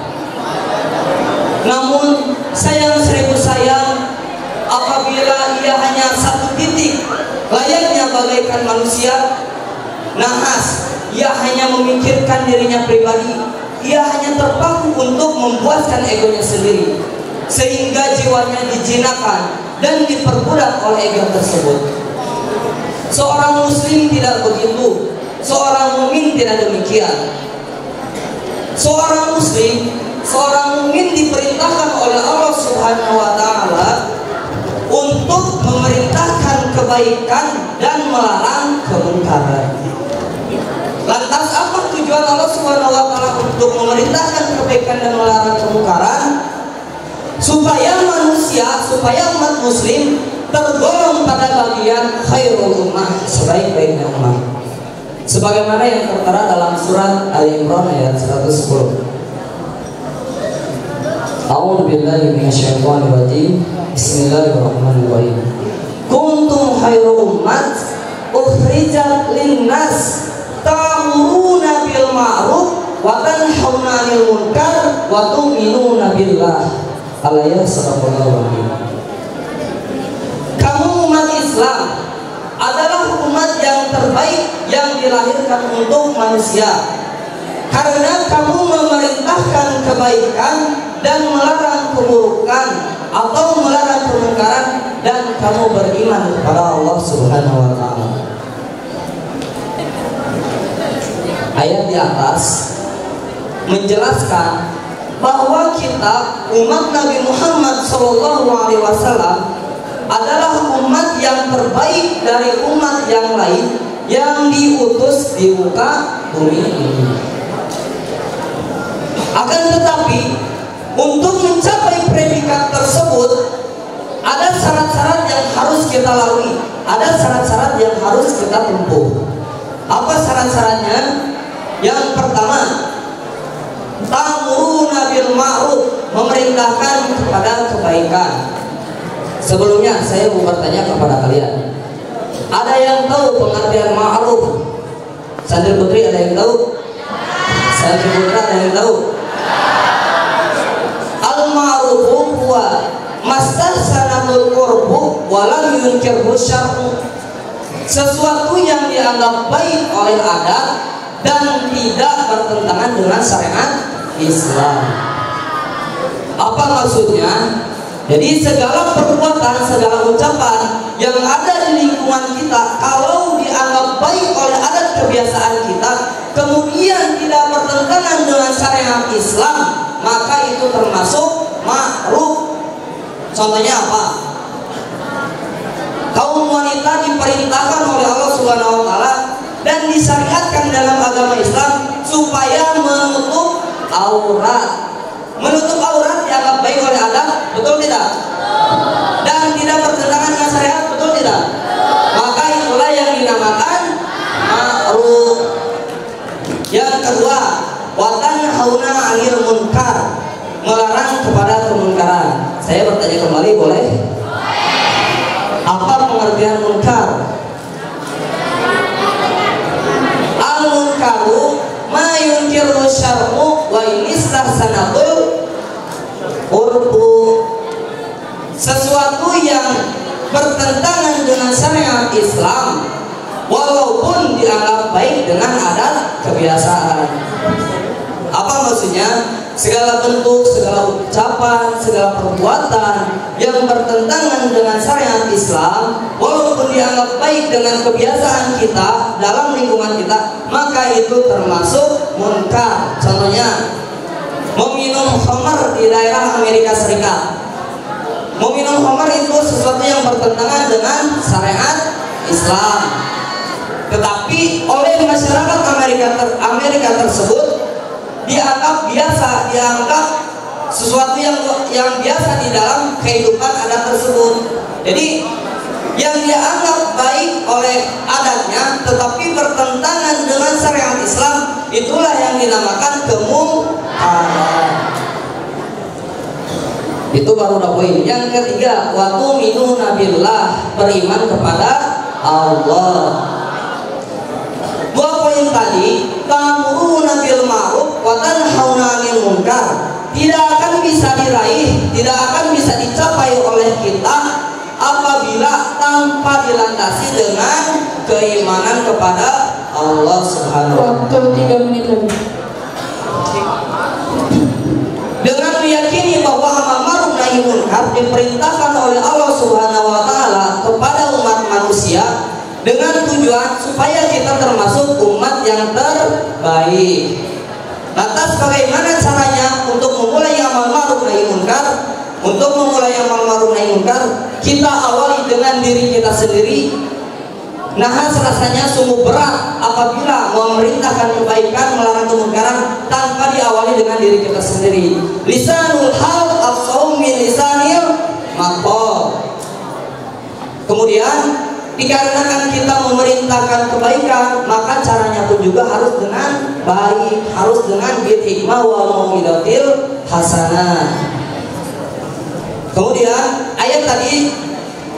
Namun sayang seribu sayang, apabila ia hanya satu titik, layaknya bagaikan manusia, nahas, ia hanya memikirkan dirinya pribadi, ia hanya terpaku untuk memuaskan egonya sendiri, sehingga jiwanya dijinakan dan diperbudak oleh ego tersebut. Seorang muslim tidak begitu, seorang mukmin tidak demikian. Seorang muslim, seorang mukmin diperintahkan oleh Allah Subhanahu wa Ta'ala untuk memerintahkan kebaikan dan melarang kemungkaran. Lantas apa tujuan Allah Subhanahu wa Ta'ala untuk memerintahkan kebaikan dan melarang kemungkaran? Supaya manusia, supaya umat muslim tergolong pada bagian khairul ummah, sebaik-baiknya ummah. Sebagaimana yang tertera dalam surat Ali Imran ayat 110. A'udzu billahi minasyaitonir rajim. Bismillahirrahmanirrahim. Kuntum khairu ummat ukhrijat linnas ta'muruna bil ma'ruf wa tanhauna 'anil munkar wa tu'minuna billah. Al-ayat 1. Islam adalah umat yang terbaik yang dilahirkan untuk manusia, karena kamu memerintahkan kebaikan dan melarang keburukan atau melarang kemungkaran, dan kamu beriman kepada Allah Subhanahu wa taala. Ayat di atas menjelaskan bahwa kita umat Nabi Muhammad SAW adalah umat yang terbaik dari umat yang lain yang diutus di muka bumi ini. Akan tetapi untuk mencapai predikat tersebut ada syarat-syarat yang harus kita lalui, ada syarat-syarat yang harus kita tempuh. Apa syarat-syaratnya? Yang pertama, ta'muruna bil ma'ruf, memerintahkan kepada kebaikan. Sebelumnya saya mau bertanya kepada kalian, ada yang tahu pengertian ma'ruf? Santri putri ada yang tahu? Santri putra ada yang tahu? Al-ma'rufu huwa mastahsanatul qurbu wa lam yunkirhu syar'u. Sesuatu yang dianggap baik oleh adat dan tidak bertentangan dengan syariat Islam. Apa maksudnya? Jadi segala perbuatan, segala ucapan yang ada di lingkungan kita, kalau dianggap baik oleh adat kebiasaan kita, kemudian tidak bertentangan dengan syariat Islam, maka itu termasuk ma'ruf. Contohnya apa? Kaum wanita diperintahkan oleh Allah Subhanahu wa taala dan disyariatkan dalam agama Islam supaya menutup aurat. Menutup aurat dianggap baik oleh adat, betul tidak? Dan tidak bertentangan dengan syariat, betul tidak? Maka itulah yang dinamakan ma'ruf. Yang kedua, wa tanhauna 'anil munkar, melarang kepada kemungkaran. Saya bertanya kembali, boleh? Apa pengertian munkar? Al-munkaru ma yunkiru syar'u wa inistahsanatul urbu. Sesuatu yang bertentangan dengan syariat Islam walaupun dianggap baik dengan adat kebiasaan. Apa maksudnya? Segala bentuk, segala ucapan, segala perbuatan yang bertentangan dengan syariat Islam walaupun dianggap baik dengan kebiasaan kita dalam lingkungan kita, maka itu termasuk munkar. Contohnya, meminum khamar di daerah Amerika Serikat. Meminum khamar itu sesuatu yang bertentangan dengan syariat Islam, tetapi oleh masyarakat Amerika tersebut dianggap biasa, dianggap sesuatu yang biasa di dalam kehidupan adat tersebut. Jadi yang dianggap baik oleh adatnya tetapi bertentangan dengan syariat Islam, itulah yang dinamakan kemungkaran. Itu baru poin. Yang ketiga, wa tu'minuna billah, beriman kepada Allah. Dua poin tadi, ta'muruna bil ma'ruf wa tanhauna 'anil munkar, tidak akan bisa diraih, tidak akan bisa dicapai oleh kita apabila tanpa dilandasi dengan keimanan kepada Allah Subhanahu wa taala. Waktu 3 menit lagi. Dengan meyakini bahwa amal ma'ruf nahi munkar diperintahkan oleh Allah Subhanahu wa taala kepada umat manusia dengan tujuan supaya kita termasuk umat yang terbaik. Lantas bagaimana caranya untuk memulai amal ma'ruf nahi munkar? Untuk memulai amal ma'ruf nahi munkar, kita awali dengan diri kita sendiri. Nah, rasanya sungguh berat apabila memerintahkan kebaikan, melarang kemungkaran tanpa diawali dengan diri kita sendiri. Lisanul hal afsahu min lisanil maqal. Kemudian dikarenakan kita memerintahkan kebaikan, maka caranya pun juga harus dengan baik, harus dengan bil hikmah wa mau'izatil hasanah. Kemudian ayat tadi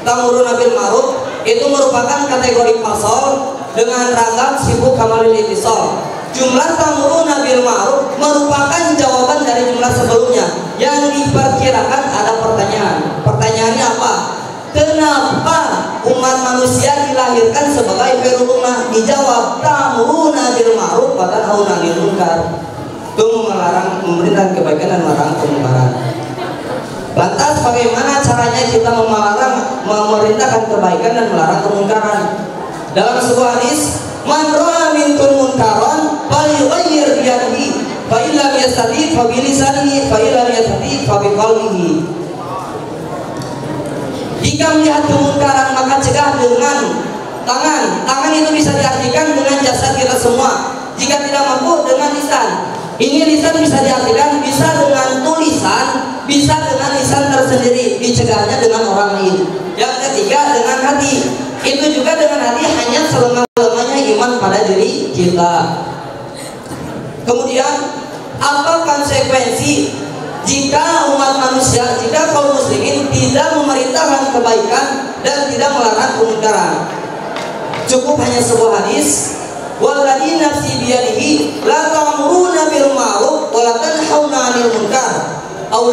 ta'muruna bil ma'ruf itu merupakan kategori fasal dengan ragam sibuk kamalil ittisal. Jumlah ta'muruna bil ma'ruf merupakan jawaban dari jumlah sebelumnya yang diperkirakan ada pertanyaan. Pertanyaannya apa? Kenapa umat dilahirkan sebagai fi'lullah, dijawab ta'muruna bil ma'ruf wa tanhauna 'anil munkar. Itu melarang, memerintahkan kebaikan dan melarang kemungkaran. Lantas bagaimana caranya kita memerintahkan kebaikan dan melarang kemungkaran? Dalam sebuah hadis, man ra'a minkum munkaran falyughayyir bi yadihi, fa in lam yastati' fa bi lisanihi, fa in lam yastati' fa bi qalbihi. Jika melihat kemungkaran maka cegah dengan tangan. Tangan itu bisa diartikan dengan jasad kita semua. Jika tidak mampu dengan lisan. Ini lisan bisa diartikan bisa dengan tulisan, bisa dengan lisan tersendiri, dicegahnya dengan orang lain. Yang ketiga dengan hati. Itu juga dengan hati hanya selemah-lemahnya iman pada diri kita. Kemudian apa konsekuensi jika umat manusia, jika kaum muslimin tidak memerintahkan kebaikan dan tidak melarang kemungkaran? Cukup hanya sebuah hadis, walladzi nafsi biyadihi la ta'muruna bil ma'ruf wa la tanhauna 'anil munkar aw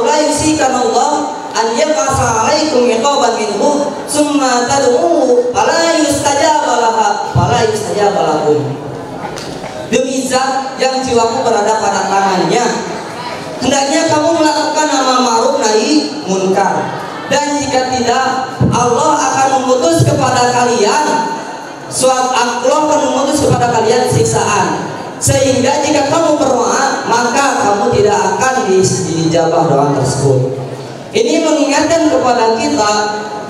la yusikan Allah an yab'atsa 'alaikum iqaban minhu summa tad'u fala yustajaba lakum. Demi zat yang jiwaku berada pada tangannya, hendaknya kamu melakukan amal ma'ruf nahi munkar, dan jika tidak Allah akan memutus kepada kalian Allah akan memutus kepada kalian siksaan, sehingga jika kamu berdoa maka kamu tidak akan dijabah doa tersebut. Ini mengingatkan kepada kita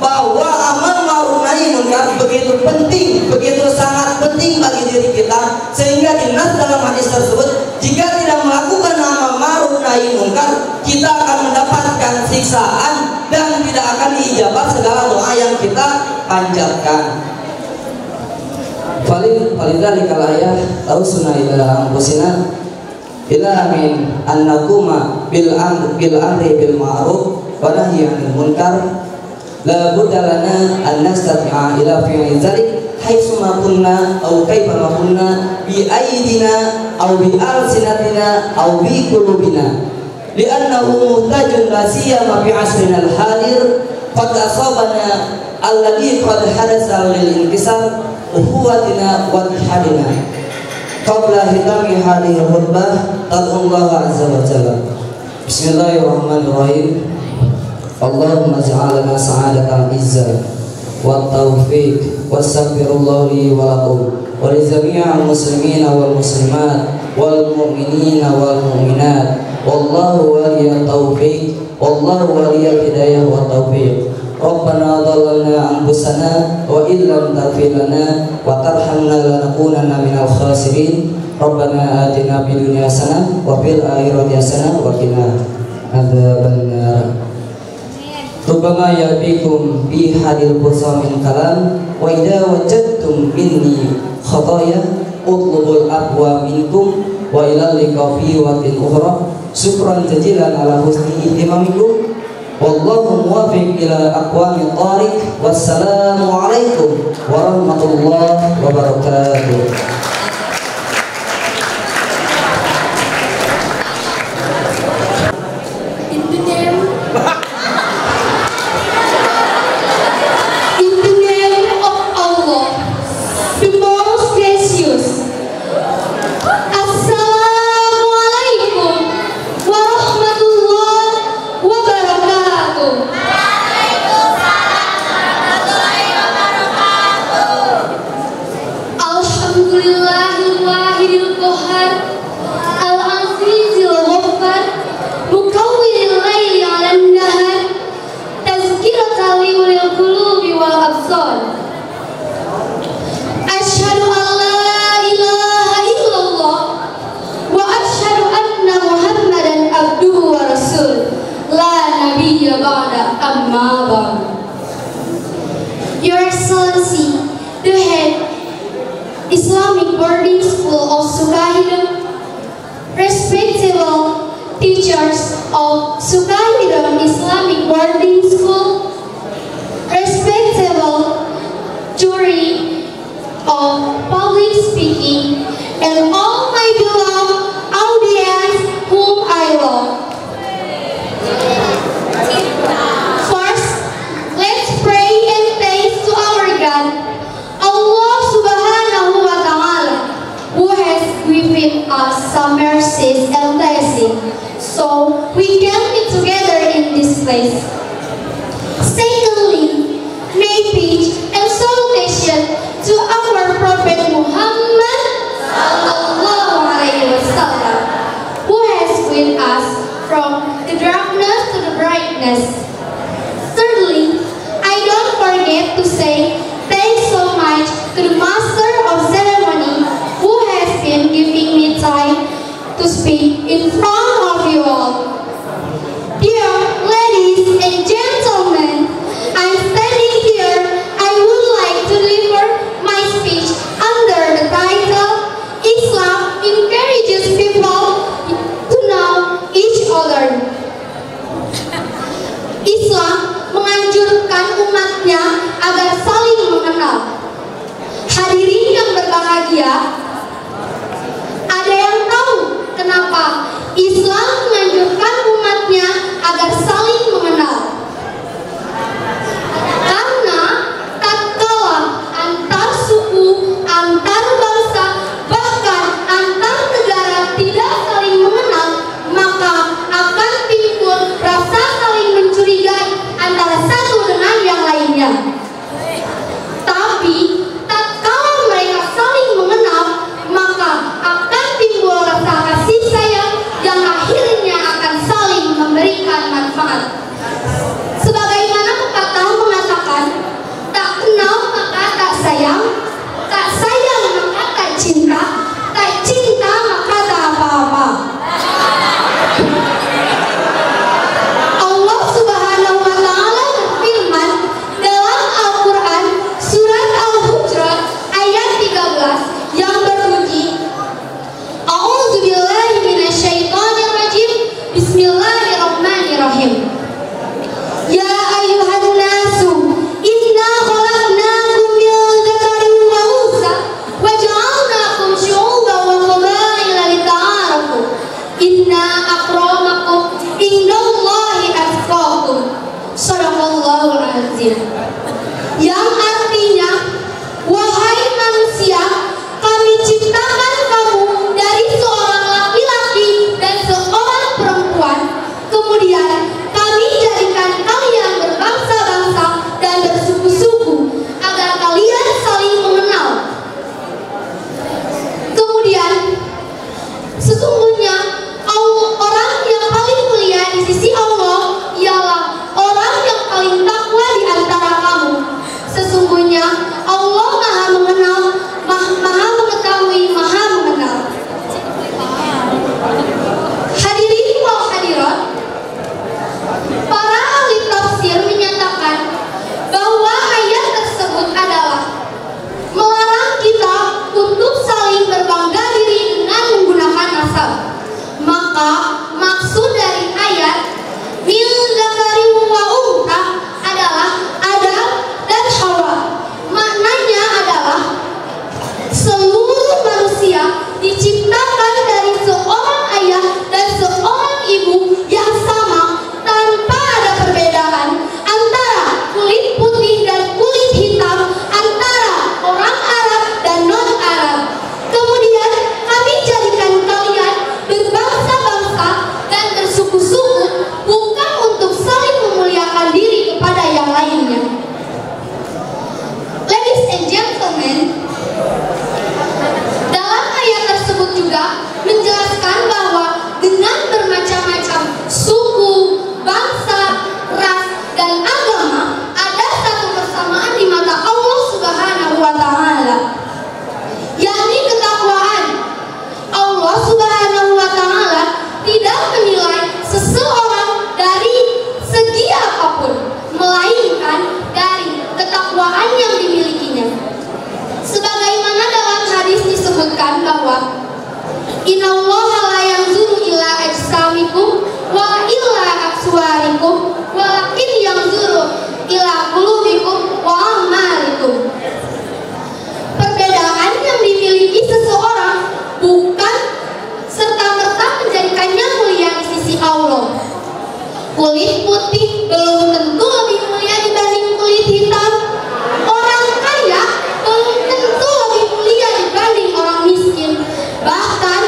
bahwa amal ma'ruf nahi munkar begitu penting, begitu sangat penting bagi diri kita, sehingga dinas dalam hadis tersebut jika tidak melakukan amal ma'ruf nahi munkar kita akan mendapatkan siksaan dan tidak akan diijabah segala doa yang kita panjatkan. Falidzalika al-ayah tausuna ila anfusina ila min annakuma bil amri bil ma'ruf wa nahyi 'anil munkar. La budda lana an nastati'a ila fi'li dzalik haitsu ma kunna aw kaifa ma kunna bi aydina aw bi alsinatina aw bi qulubina li'annahu muhtajun la siyama bi 'asrina al-hadir qad asabana alladhi qad hadatsa lil inkisar ukhuwatina wa ittihadina. Qabla hitami hadhihi khutbah tad'ullaha azza wa jalla. Bismillahirrahmanirrahim. Allahumma ja'alna sa'adatal izzah wa taufiq wastaghfirullah li wa lakum wa li jami'il muslimina wal muslimat wal mu'minina wal mu'minat wallahu waliyat taufiq wallahu waliyat hidayah wa taufiq. Rabbana dhallalna anfusana wa illam taghfir lana wa tarhamna lanakunanna minal khasirin. Rabbana atina fid dunya hasanah wa fil akhirati hasanah wa qina adzabannar. Rubbama ya'tikum bi hadil qusam min kalam wa idza wajadtum minni khataya utlubul aqwa minkum wa ila liqafi wa tin ukhra. Syukran jazilan ala husni ihtimamikum. Wallahu muwaffiq ila aqwamit thariq. Wassalamu alaikum warahmatullahi wabarakatuh. Your Excellency, the head Islamic boarding school of Sukahidam, respectable teachers of Sukahidam Islamic boarding school, respectable jury of public speaking, and all my beloved audience whom I love. First, let's pray and thanks to our God us some mercies and blessings, so we can be together in this place. Secondly, may peace and salutation to our Prophet Muhammad sallallahu alaihi wasallam, who has freed us from the darkness to the brightness. Thirdly, I don't forget to say thanks so much to the Master of Ceremony, who has been giving me time to speak in front of you all. Dear ladies and gentlemen, I'm standing here. I would like to deliver my speech under the title, Islam Encourages People to Know Each Other. Islam menganjurkan umatnya agar saling mengenal. Hadirin yang berbahagia, ada yang tahu kenapa Islam menganjurkan umatnya agar saling mengenal? Karena tatkala antar suku, antar bangsa, bahkan antar negara tidak saling mengenal, maka akan timbul rasa saling mencurigai antara satu dengan yang lainnya. Tapi tatkala mereka saling mengenal, maka akan timbul rasa kasih sayang yang akhirnya akan saling memberikan manfaat. Sebagaimana pepatah mengatakan, tak kenal maka tak sayang maka tak cinta maka tak apa-apa. Allah Subhanahu wa Ta'ala berfirman dalam Al-Quran surat Al-Hujurat ayat 13 yang berbunyi, A'udzubillahi minasyaitonirrajim, Bismillahirrahmanirrahim. Ya ayuhan nasu, inna khalaqnakum min dzakarin wa unsa wa ja'alnakum syu'uban wa qabaila lita'arafu. Inna akramakum indallahi atqakum. Shadaqallahul azim. Yang artinya, wahai manusia, kami ciptakan kamu dari seorang laki-laki dan seorang perempuan. Kemudian kami jadikan kalian berbangsa-bangsa dan bersuku-suku agar kalian saling mengenal. Kemudian sesungguhnya orang yang paling mulia di sisi Allah ialah orang yang paling takwa di antara kamu. Sesungguhnya Allah Maha mengenal, Maha mengetahui, Maha mengenal. Hadirin wal hadirat, para ahli tafsir menyatakan bahwa ayat tersebut adalah melarang kita untuk saling berbangga diri dengan menggunakan nasab. Maka maksud dari ayat min dzakarin wa unsa adalah Adam dan Hawa. Maknanya adalah seluruh manusia diciptakan dari seorang ayah dan seorang ibu yang sama tanpa ada perbedaan antara kulit putih dan kulit hitam, antara orang Arab dan non-Arab. Kemudian kami jadikan kalian berbangsa-bangsa dan bersuku-suku, bukan untuk saling memuliakan diri kepada yang lainnya. Ladies and gentlemen, dalam ayat tersebut juga menjelaskan bahwa dengan bermacam-macam suku, bangsa, ras, dan agama, ada satu persamaan di mata Allah Subhanahu wa Ta'ala, yakni ketakwaan. Allah Subhanahu wa Ta'ala tidak menilai seseorang dari segi apapun, melainkan dari ketakwaan yang dimilikinya. Sebagaimana dalam hadis disebutkan bahwa innallaha la yanzuru ila ajsamikum wa illa abswarikum walakin yanzuru ila qulubikum wa amalikum. Perbedaan yang dimiliki seseorang bukan serta-merta menjadikannya mulia di sisi Allah. Kulit putih belum tentu lebih mulia dibanding kulit hitam. Orang kaya belum tentu lebih mulia dibanding orang miskin. Bahkan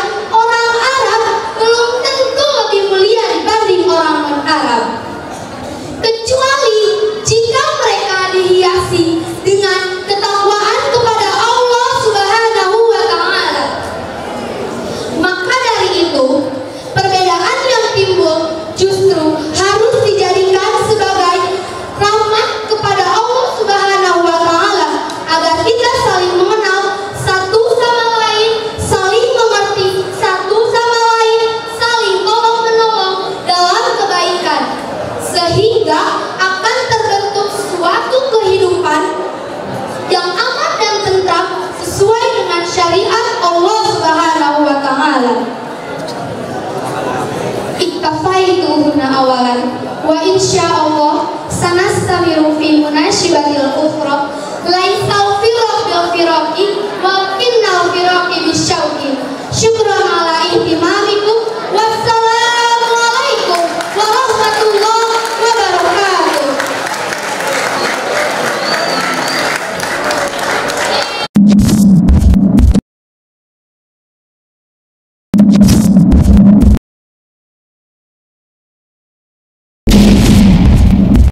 Wa insyaallah sanastamiru fi munasyibatil ukhra